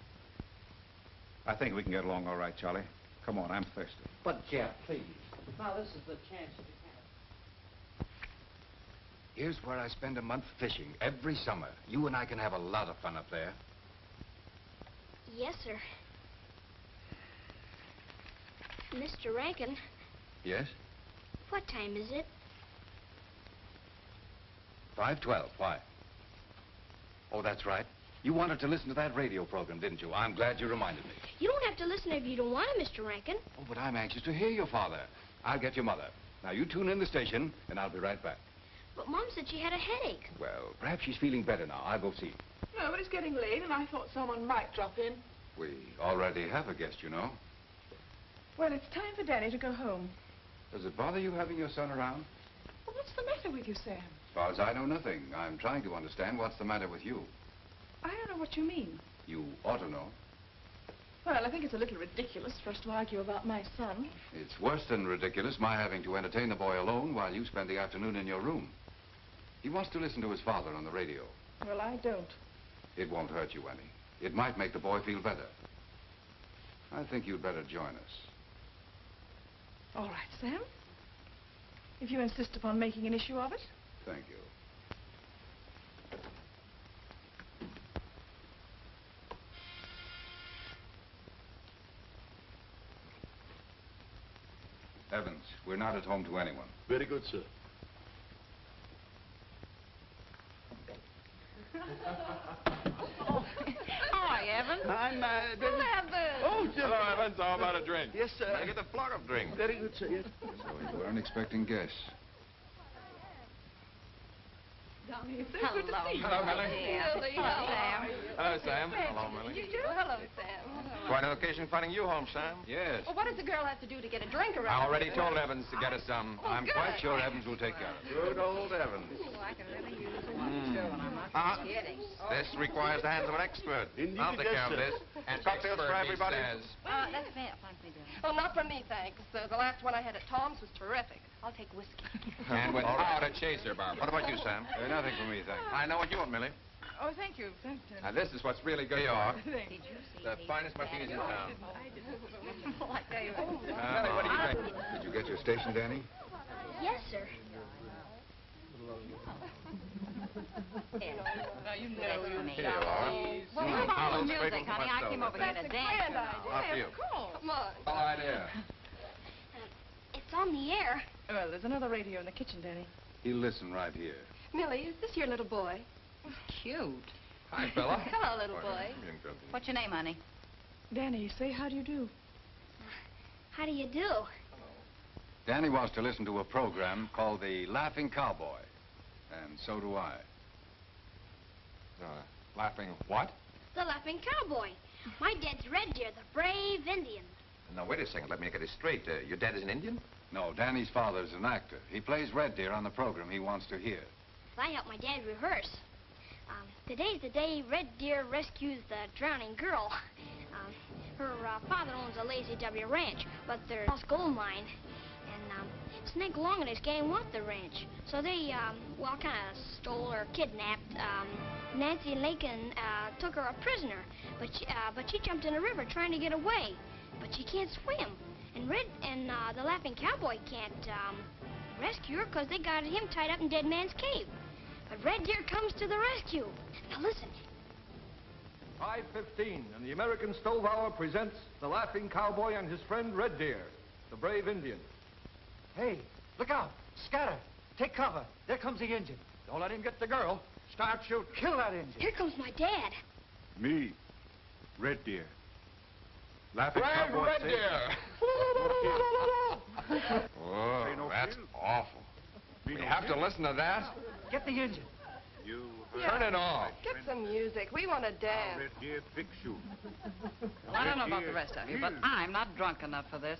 I think we can get along all right, Charlie. Come on, I'm thirsty. But, Jeff, please. Now, this is the chance that you can. Here's where I spend a month fishing every summer. You and I can have a lot of fun up there. Yes, sir. Mr. Rankin, Yes? what time is it? 5:12. Why? Oh, that's right. You wanted to listen to that radio program, didn't you? I'm glad you reminded me. You don't have to listen if you don't want to, Mr. Rankin. Oh, but I'm anxious to hear your father. I'll get your mother. Now, you tune in the station, and I'll be right back. But Mom said she had a headache. Well, perhaps she's feeling better now. I'll go see. No, but it's getting late, and I thought someone might drop in. We already have a guest, you know. Well, it's time for Danny to go home. Does it bother you having your son around? Well, what's the matter with you, Sam? As far as I know, nothing. I'm trying to understand what's the matter with you. I don't know what you mean. You ought to know. Well, I think it's a little ridiculous for us to argue about my son. It's worse than ridiculous, my having to entertain the boy alone while you spend the afternoon in your room. He wants to listen to his father on the radio. Well, I don't. It won't hurt you any. It might make the boy feel better. I think you'd better join us. All right, Sam. If you insist upon making an issue of it. Thank you. Evans, we're not at home to anyone. Very good, sir. Hi, Evans. I'm, We'll have the... Oh, just... Hello, Evans. How about a drink? Yes, sir. Can I get a flock of drink? Very good, sir, yes. So you weren't expecting guests. Donnie, it's so good to see you. Hello, Millie. Hello, Sam. Hello, Sam. Hello, Millie. Hello, Sam. Quite an occasion finding you home, Sam. Yes. Well, what does a girl have to do to get a drink around? I already told Evans to get us some. I'm good. quite sure Evans will take care of it. Good old Evans. Oh, I can really use a too, and I'm not kidding. This requires the hands of an expert. Indeed I'll take it care of does, this. And cocktails for everybody? That's me. Thank me, dear. Oh, not for me, thanks. The last one I had at Tom's was terrific. I'll take whiskey. And without a chaser, Bob. What about you, Sam? Nothing for me, thanks. I know what you want, Millie. Oh, thank you. Thank you. Now, this is what's really good. You are. Thank Did you see The me? finest martinis in town. Oh, I tell you what. Millie, what do you think? Did you get your station, Danny? Yes, sir. Now, you know you Here you are. Well, how about the music, honey? I came over here to dance. After you. Come on. Well, idea. It's on the air. Well, there's another radio in the kitchen, Danny. He'll listen right here. Millie, is this your little boy? Cute. Hi, Bella. Hello, little boy. What's your name, honey? Danny, say how do you do? How do you do? Danny wants to listen to a program called The Laughing Cowboy. And so do I. Laughing what? The Laughing Cowboy. My dad's Red Deer, the brave Indian. Now, wait a second. Let me get it straight. Your dad is an Indian? No, Danny's father's an actor. He plays Red Deer on the program he wants to hear. I helped my dad rehearse. Today's the day Red Deer rescues the drowning girl. Her father owns a Lazy W ranch, but there's a lost gold mine. And Snake Long and his gang want the ranch. So they, well, kind of stole or kidnapped. Nancy and Lincoln took her a prisoner, but she jumped in a river trying to get away. But she can't swim. And the Laughing Cowboy can't rescue her because they got him tied up in Dead Man's Cave. But Red Deer comes to the rescue. Now listen. 5:15, and the American Stove Hour presents The Laughing Cowboy and his friend Red Deer, the brave Indian. Hey, look out! Scatter! Take cover. There comes the engine. Don't let him get the girl. Start shooting. Kill that engine. Here comes my dad. Me, Red Deer. Laughing Red, cowboy Red say- Deer! Oh, Say no that's kill. awful. Me We no have to kill. listen to that? Get the engine. You Turn it off. Get some music. We want to dance. Red Deer, big shoot. Well, I don't know about the rest of you, but I'm not drunk enough for this.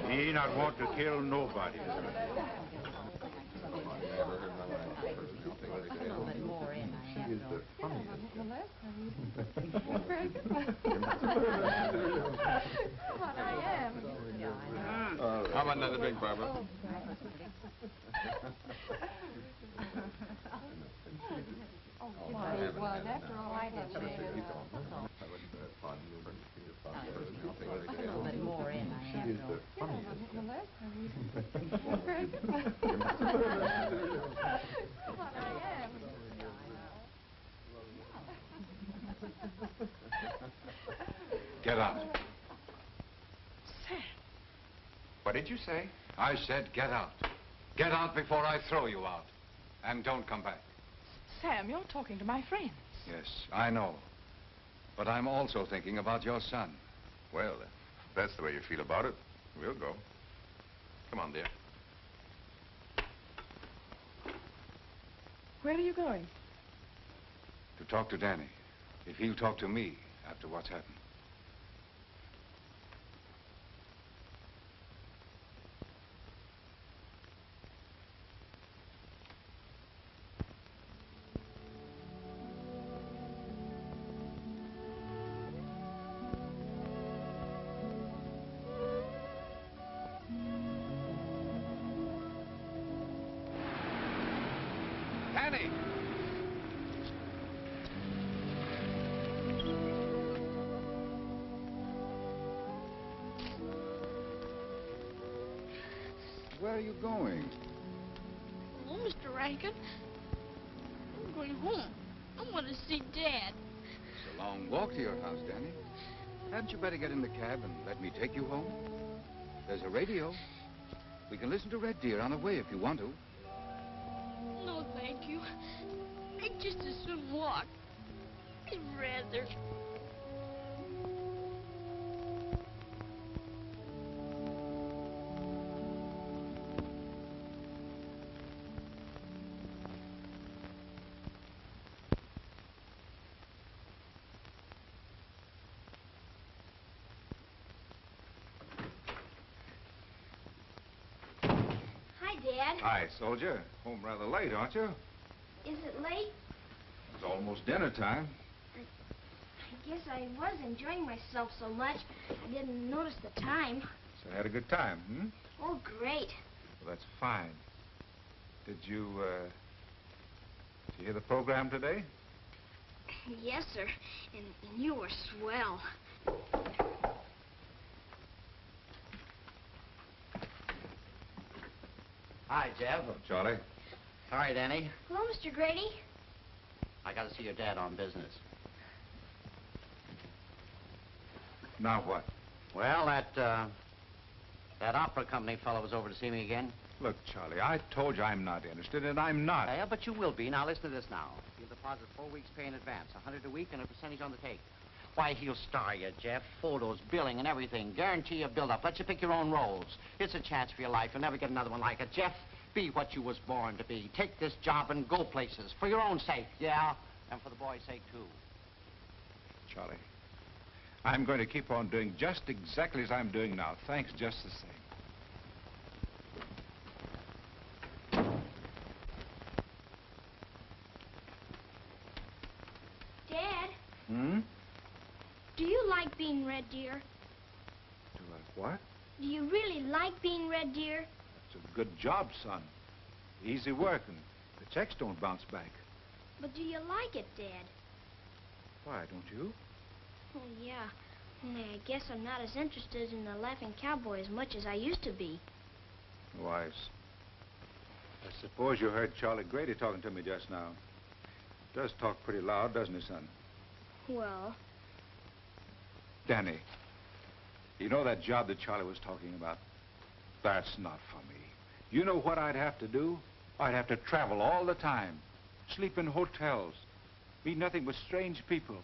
He not want to kill nobody. How about another drink, Barbara? After all, I have Get out. Sam. What did you say? I said get out. Get out before I throw you out. And don't come back. Sam, you're talking to my friends. Yes, I know. But I'm also thinking about your son. Well, if that's the way you feel about it, we'll go. Come on, dear. Where are you going? To talk to Danny. If he'll talk to me after what's happened. Danny! Where are you going? Oh, Mr. Rankin. I'm going home. I want to see Dad. It's a long walk to your house, Danny. Hadn't you better get in the cab and let me take you home? There's a radio. We can listen to Red Deer on the way if you want to. No, thank you. I'd just as soon walk. I'd rather. Hi, Dad. Hi, soldier. Home rather late, aren't you? Is it late? It's almost dinner time. I guess I was enjoying myself so much, I didn't notice the time. So you had a good time, hmm? Oh, great. Well, that's fine. Did you hear the program today? Yes, sir. And you were swell. Hi, Jeff. Hello, Charlie. All right, Annie. Hello, Mr. Grady. I got to see your dad on business. Now what? Well, that opera company fellow was over to see me again. Look, Charlie, I told you I'm not interested, and I'm not. Yeah, but you will be. Now, listen to this now. He'll deposit 4 weeks' pay in advance, $100 a week and a percentage on the take. Why, he'll star you, Jeff. Photos, billing, and everything. Guarantee you a build-up. Let you pick your own roles. It's a chance for your life. You'll never get another one like it. Jeff, be what you was born to be. Take this job and go places. For your own sake, yeah? And for the boy's sake, too. Charlie, I'm going to keep on doing just exactly as I'm doing now. Thanks just the same. Dad, Hmm? do you like being Red Deer? Do I what? Do you really like being Red Deer? It's a good job, son. Easy work, and the checks don't bounce back. But do you like it, Dad? Why, don't you? Oh, yeah. Only I guess I'm not as interested in the Laughing Cowboy as much as I used to be. Why, I suppose you heard Charley Grady talking to me just now. Does talk pretty loud, doesn't he, son? Well, Danny, you know that job that Charlie was talking about? That's not for me. You know what I'd have to do? I'd have to travel all the time, sleep in hotels, meet nothing but strange people.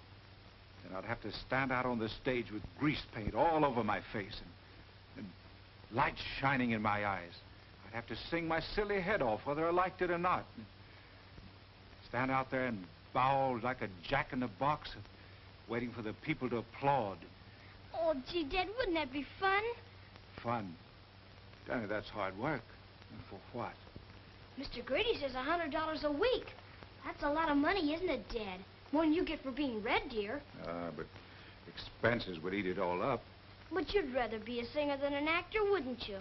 And I'd have to stand out on the stage with grease paint all over my face and lights shining in my eyes. I'd have to sing my silly head off whether I liked it or not. And stand out there and bow like a jack in the box, waiting for the people to applaud. Oh, gee, Dad, wouldn't that be fun? Fun? Danny, that's hard work. And for what? Mr. Grady says $100 a week. That's a lot of money, isn't it, Dad? More than you get for being Red Deer. But expenses would eat it all up. But you'd rather be a singer than an actor, wouldn't you?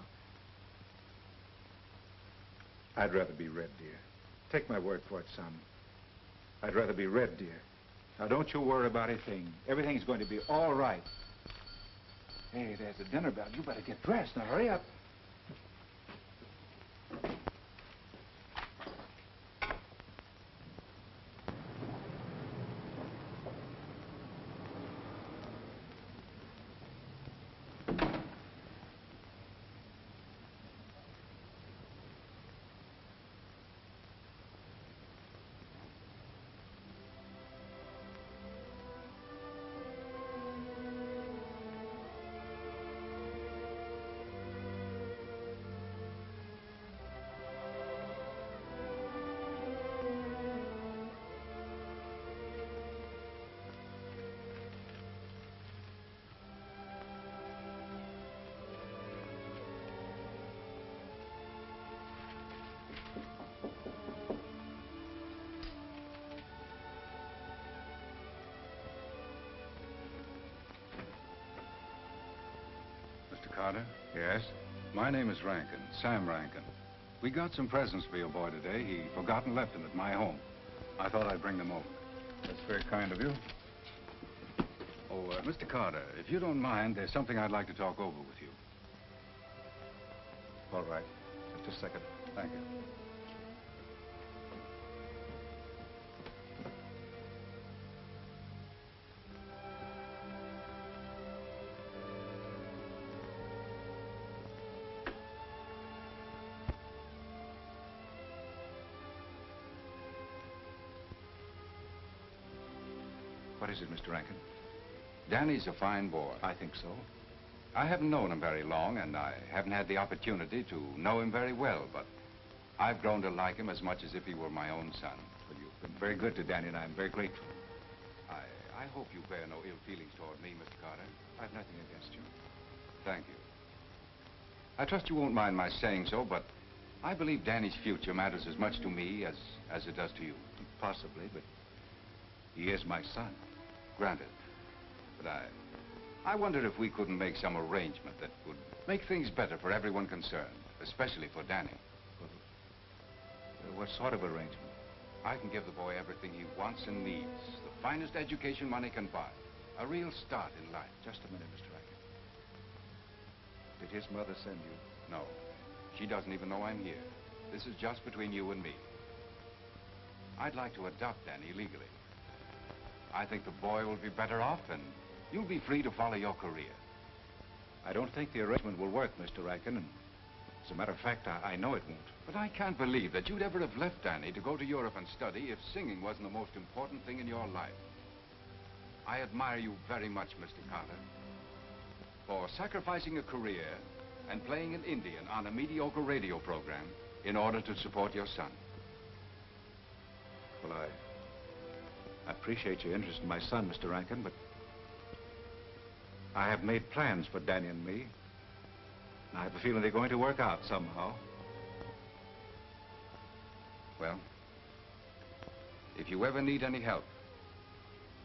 I'd rather be Red Deer. Take my word for it, son. I'd rather be Red Deer. Now, don't you worry about anything. Everything's going to be all right. Hey, there's the dinner bell. You better get dressed. Now, hurry up. Carter? Yes? My name is Rankin, Sam Rankin. We got some presents for your boy today. He forgot and left them at my home. I thought I'd bring them over. That's very kind of you. Oh, Mr. Carter, if you don't mind, there's something I'd like to talk over with you. All right. Just a second. Thank you. What is it, Mr. Rankin? Danny's a fine boy. I think so. I haven't known him very long, and I haven't had the opportunity to know him very well, but I've grown to like him as much as if he were my own son. Well, you've been very good to Danny, and I'm very grateful. I hope you bear no ill feelings toward me, Mr. Carter. I have nothing against you. Thank you. I trust you won't mind my saying so, but I believe Danny's future matters as much to me as it does to you. Possibly, but he is my son. Granted. But I wondered if we couldn't make some arrangement that would make things better for everyone concerned, especially for Danny. Well, what sort of arrangement? I can give the boy everything he wants and needs. The finest education money can buy. A real start in life. Just a minute, Mr. Rankin. Did his mother send you? No. She doesn't even know I'm here. This is just between you and me. I'd like to adopt Danny legally. I think the boy will be better off, and you'll be free to follow your career. I don't think the arrangement will work, Mr. Rankin, and as a matter of fact, I know it won't. But I can't believe that you'd ever have left Danny to go to Europe and study if singing wasn't the most important thing in your life. I admire you very much, Mr. Carter, for sacrificing a career and playing an Indian on a mediocre radio program in order to support your son. Well, I appreciate your interest in my son, Mr. Rankin, but I have made plans for Danny and me. And I have a feeling they're going to work out somehow. Well, if you ever need any help,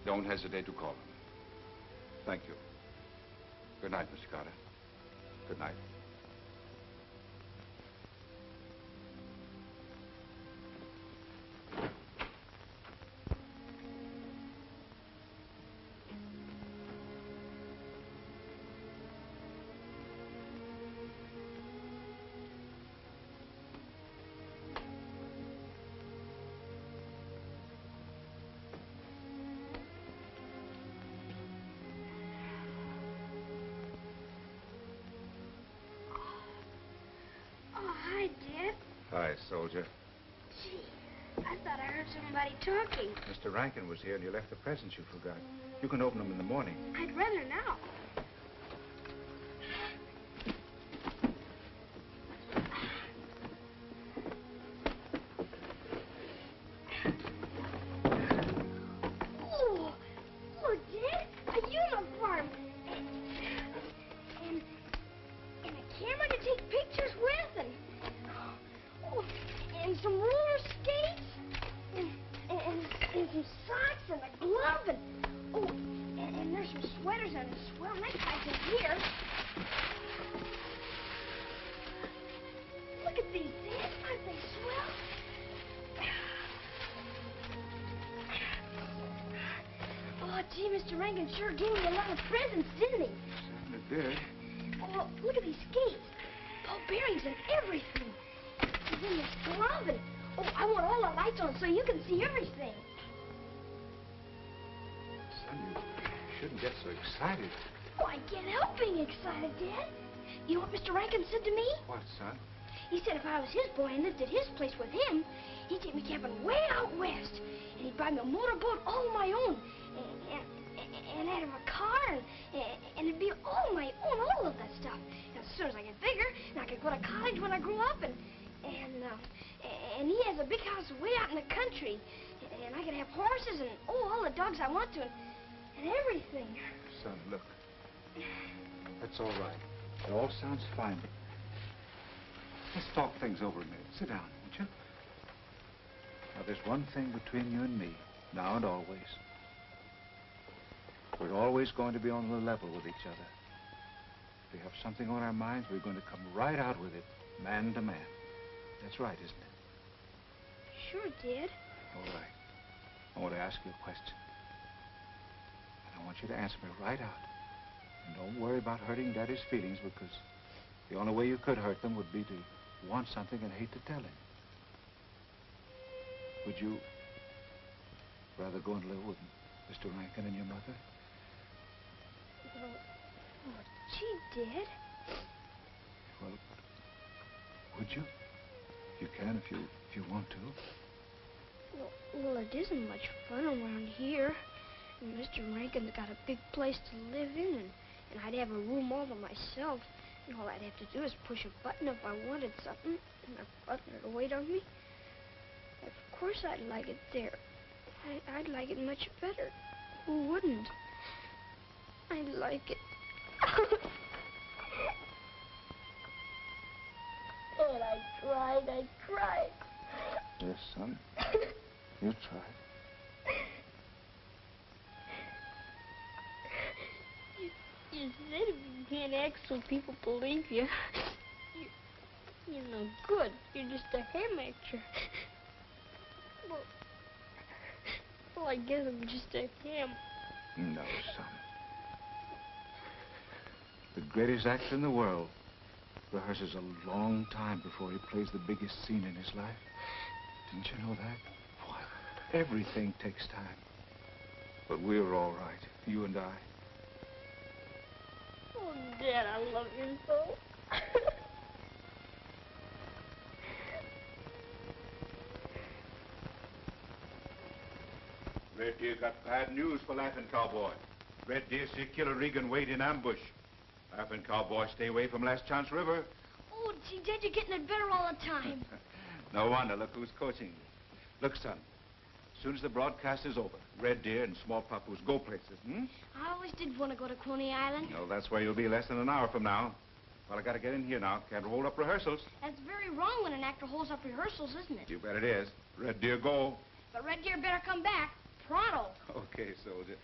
don't hesitate to call me. Thank you. Good night, Mr. Carter. Good night. Hi, Dad. Hi, soldier. Gee, I thought I heard somebody talking. Mr. Rankin was here and you left the presents you forgot. You can open them in the morning. I'd rather now. Oh, look, Dad, a uniform. And a camera to take pictures with, and some roller skates, and some socks and a glove, and there's some sweaters and a swell neckties in here. Look at these, Dad. Aren't they swell? Oh, gee, Mr. Rankin sure gave me a lot of presents, didn't he? Certainly did. Oh, look at these skates. Ball bearings and everything. And then this glove and... Oh, I want all the lights on so you can see everything. Son, you shouldn't get so excited. Oh, I can't help being excited, Dad. You know what Mr. Rankin said to me? What, son? He said if I was his boy and lived at his place with him, he'd take me camping way out west. And he'd buy me a motorboat all my own. And I'd have a car, and it'd be all my own, all of that stuff. And as soon as I get bigger, and I could go to college when I grew up, and he has a big house way out in the country, and I could have horses and all the dogs I want to, and everything. Son, look, that's all right. It all sounds fine, but let's talk things over a minute. Sit down, won't you? Now, there's one thing between you and me, now and always. We're always going to be on the level with each other. If we have something on our minds, we're going to come right out with it, man to man. That's right, isn't it? Sure, Dad. All right. I want to ask you a question. And I want you to answer me right out. And don't worry about hurting Daddy's feelings, because the only way you could hurt them would be to want something and hate to tell him. Would you rather go and live with Mr. Rankin and your mother? Oh, gee, Dad. Well, would you? You can if you want to. Well, it isn't much fun around here. And Mr. Rankin's got a big place to live in, and I'd have a room all to myself. And all I'd have to do is push a button if I wanted something, and a button would wait on me. Of course I'd like it there. I'd like it much better. Who wouldn't? I'd like it. And I tried. Yes, son. You tried. You said if you can't act so people believe you, you're no good. You're just a ham actor. Well, I guess I'm just a ham. No, son. The greatest actor in the world rehearses a long time before he plays the biggest scene in his life. Didn't you know that? Why, everything takes time. But we're all right, you and I. Oh, Dad, I love you so. Red Deer got bad news for Laughing Cowboy. Red Deer see Killer Regan wait in ambush. Laughing Cowboy stay away from Last Chance River. Oh, gee, Dad, you're getting it better all the time. No wonder. Look who's coaching you. Look, son, as soon as the broadcast is over, Red Deer and Small Papoose go places, I always did want to go to Coney Island. No, that's where you'll be less than an hour from now. Well, I gotta get in here now. Can't hold up rehearsals. That's very wrong when an actor holds up rehearsals, isn't it? You bet it is. Red Deer, go. But Red Deer better come back. Pronto. Okay, soldier.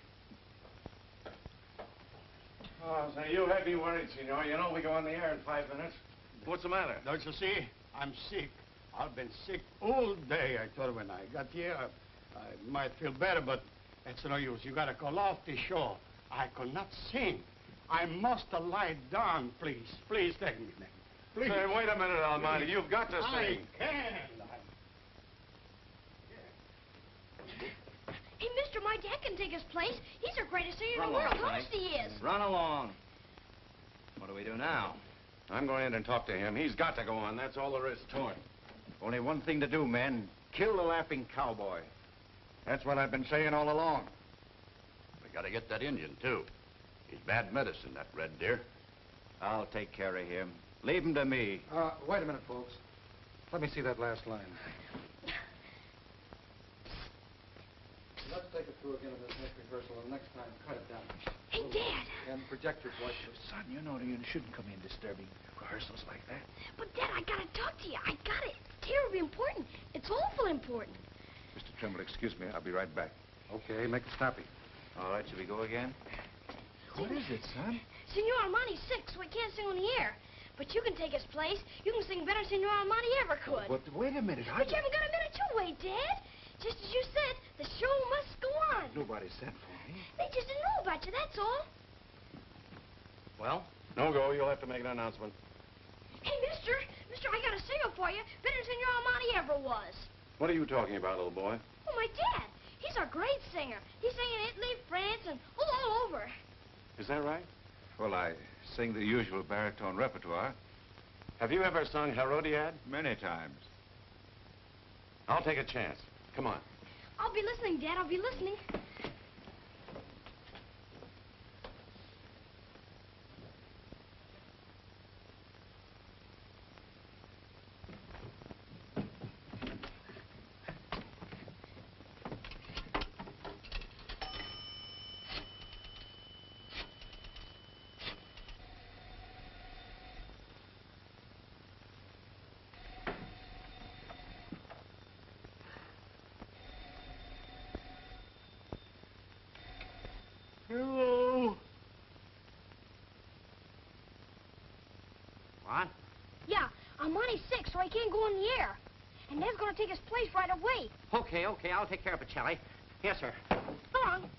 Oh, so you had me worried, senor. You know we go on the air in 5 minutes. What's the matter? Don't you see? I'm sick. I've been sick all day. I thought when I got here, I might feel better, but it's no use. You gotta call off the show. I could not sing. I must lie down, please. Please take me then. Please. Hey, wait a minute, Almighty. You've got to I sing. can. Hey, mister, my dad can take his place. He's the greatest singer in Run the world. along, Honest he is. Run along. What do we do now? I'm going in and talk to him. He's got to go on. That's all there is to it. Only one thing to do, men. Kill the laughing cowboy. That's what I've been saying all along. We gotta get that Indian, too. He's bad medicine, that red deer. I'll take care of him. Leave him to me. Wait a minute, folks. Let me see that last line. Let's take it through again in this next rehearsal, and next time, cut it down. Hey, Dad! And project your voice. Son, you know you shouldn't come in disturbing rehearsals like that. But, Dad, I gotta talk to you. I got it. It's terribly important. It's awful important. Mr. Trimble, excuse me. I'll be right back. Okay, make it snappy. All right, shall we go again? What is it, son? Senor Armani's sick, so he can't sing on the air. But you can take his place. You can sing better than Senor Armani ever could. But wait a minute. But you haven't got a minute to wait, Dad. Just as you said, the show must go on. Nobody sent for me. They just didn't know about you, that's all. Well? No go. You'll have to make an announcement. Hey, mister, I got a singer for you. Better than Senor Armani ever was. What are you talking about, little boy? Oh, my dad. He's a great singer. He's sang in Italy, France, and all over. Is that right? Well, I sing the usual baritone repertoire. Have you ever sung Herodiad? Many times. I'll take a chance. Come on. I'll be listening, Dad. I'll be listening. Hello. What? Yeah, Armani's sick, so he can't go on the air. And Ned's gonna take his place right away. Okay, I'll take care of it, Charlie. Yes, sir. Come on.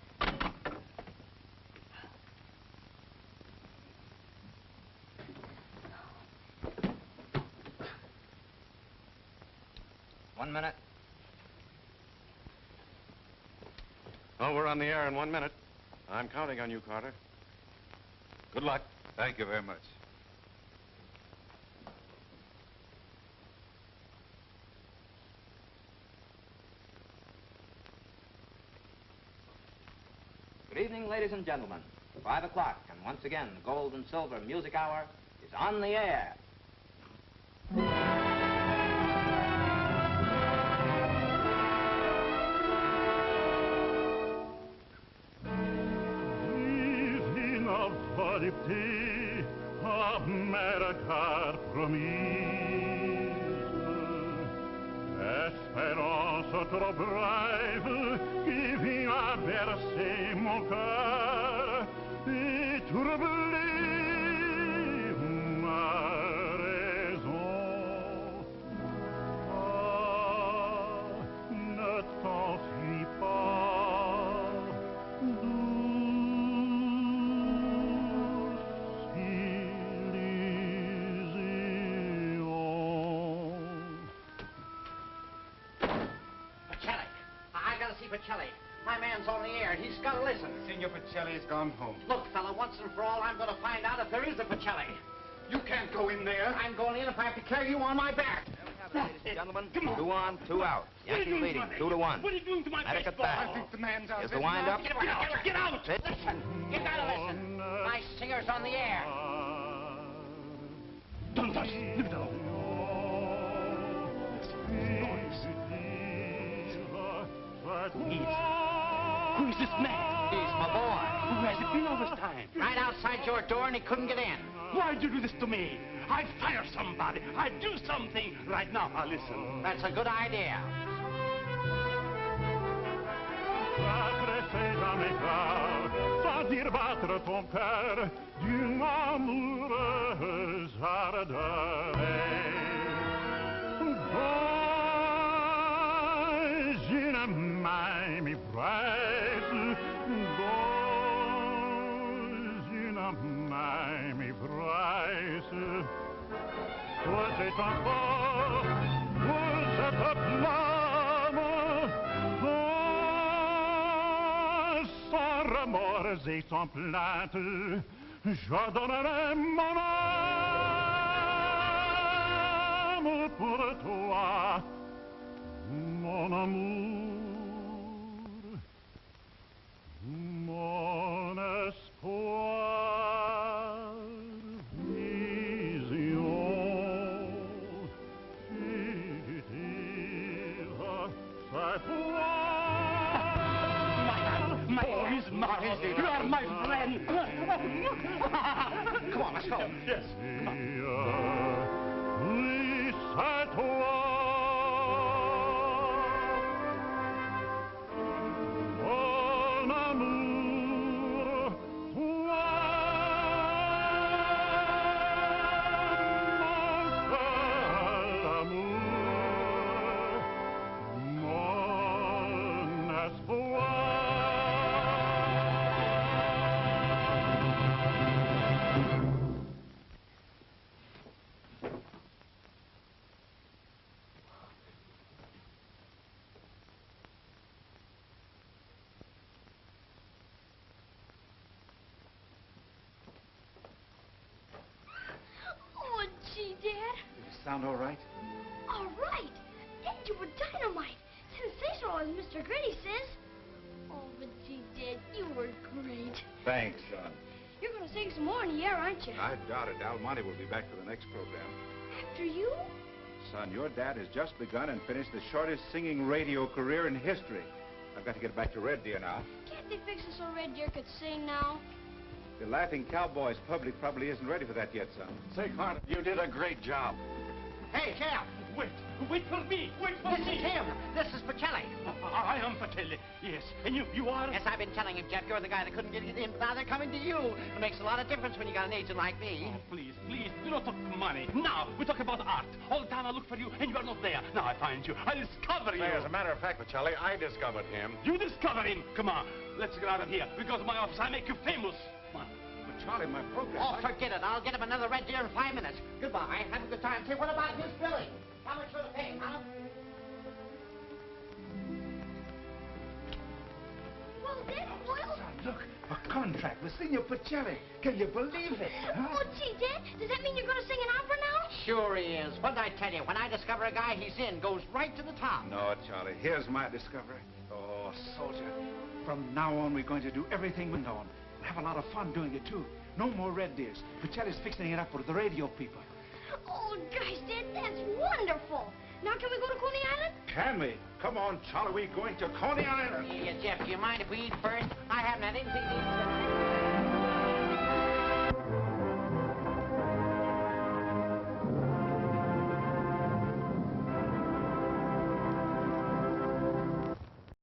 1 minute. Oh, we're on the air in 1 minute. I'm counting on you, Carter. Good luck. Thank you very much. Good evening, ladies and gentlemen. 5 o'clock, and once again, the Gold and Silver Music Hour is on the air. Volupté, America promise. Espérance trop brève qui vient à bercer mon cœur et troubler ma raison. Ah, ne t'enfuis pas, Pacelli. My man's on the air. He's got to listen. Senor Pacelli has gone home. Look, fella, once and for all, I'm going to find out if there is a Pacelli. You can't go in there. I'm going in if I have to carry you on my back. There we have it, ladies and gentlemen. 2 on, 2 out. Yankees leading 2-1. What are you doing to my Medic at baseball? bat. I think the man's out. Is the wind up? Get out! Listen. You got to listen. My singer's on the air. Don't touch. Leave it alone. Who is this man? He's my boy. Who has it been all this time? Right outside your door, and he couldn't get in. Why'd you do this to me? I'd fire somebody. I'd do something. Right now, I'll listen. That's a good idea. Pressé jamais grave, sentir battre ton cœur d'une amoureuse ardeur. Dans une main m'ivresse, dans une main m'ivresse, toi c'est encore, toi cette flamme, sans remords et sans plainte, je donnerai mon âme. Miss Martin, you are my friend. Come on, let's go. Yes, come on. Oh, gee, Dad. Does it sound all right? All right. Dad, you were dynamite. Sensational, as Mr. Grady says. Oh, but gee, Dad, you were great. Thanks, son. You're going to sing some more in the air, aren't you? I doubt it. Almonte will be back for the next program. After you? Son, your dad has just begun and finished the shortest singing radio career in history. I've got to get back to Red Deer now. Can't they fix it so Red Deer could sing now? The Laughing Cowboys public probably isn't ready for that yet, son. Say, Carter, you did a great job. Hey, Cap! Wait for me! Wait for This me! is him! This is Pacelli. I am Patelli, yes. And you are? Yes, I've been telling him, Jeff, you're the guy that couldn't get it in, but now they're coming to you. It makes a lot of difference when you got an agent like me. Oh, please, do not talk money. Now, we talk about art. All the time I look for you, and you are not there. Now I find you. I discover you. Say, as a matter of fact, Pacelli, I discovered him. You discover him. Come on, let's get out of here. We go to my office. I make you famous. Come on. But Charlie, my program... Oh, forget it. I'll get him another Red Deer in 5 minutes. Goodbye. Have a good time. Say, what about his billing? How much will it pay, huh? Well, Dad, well... Look, a contract with Signor Pacelli. Can you believe it? Huh? Oh, gee, Dad, does that mean you're going to sing an opera now? Sure he is. What did I tell you? When I discover a guy, he's in. Goes right to the top. No, Charlie. Here's my discovery. Oh, soldier. From now on, we're going to do everything we know. Have a lot of fun doing it, too. No more Red Deers. Pacelli's fixing it up with the radio people. Oh, gosh, Dad, that's wonderful. Now, can we go to Coney Island? Can we? Come on, Charlie. We're going to Coney Island. Yeah, Jeff, do you mind if we eat first? I haven't had anything to eat.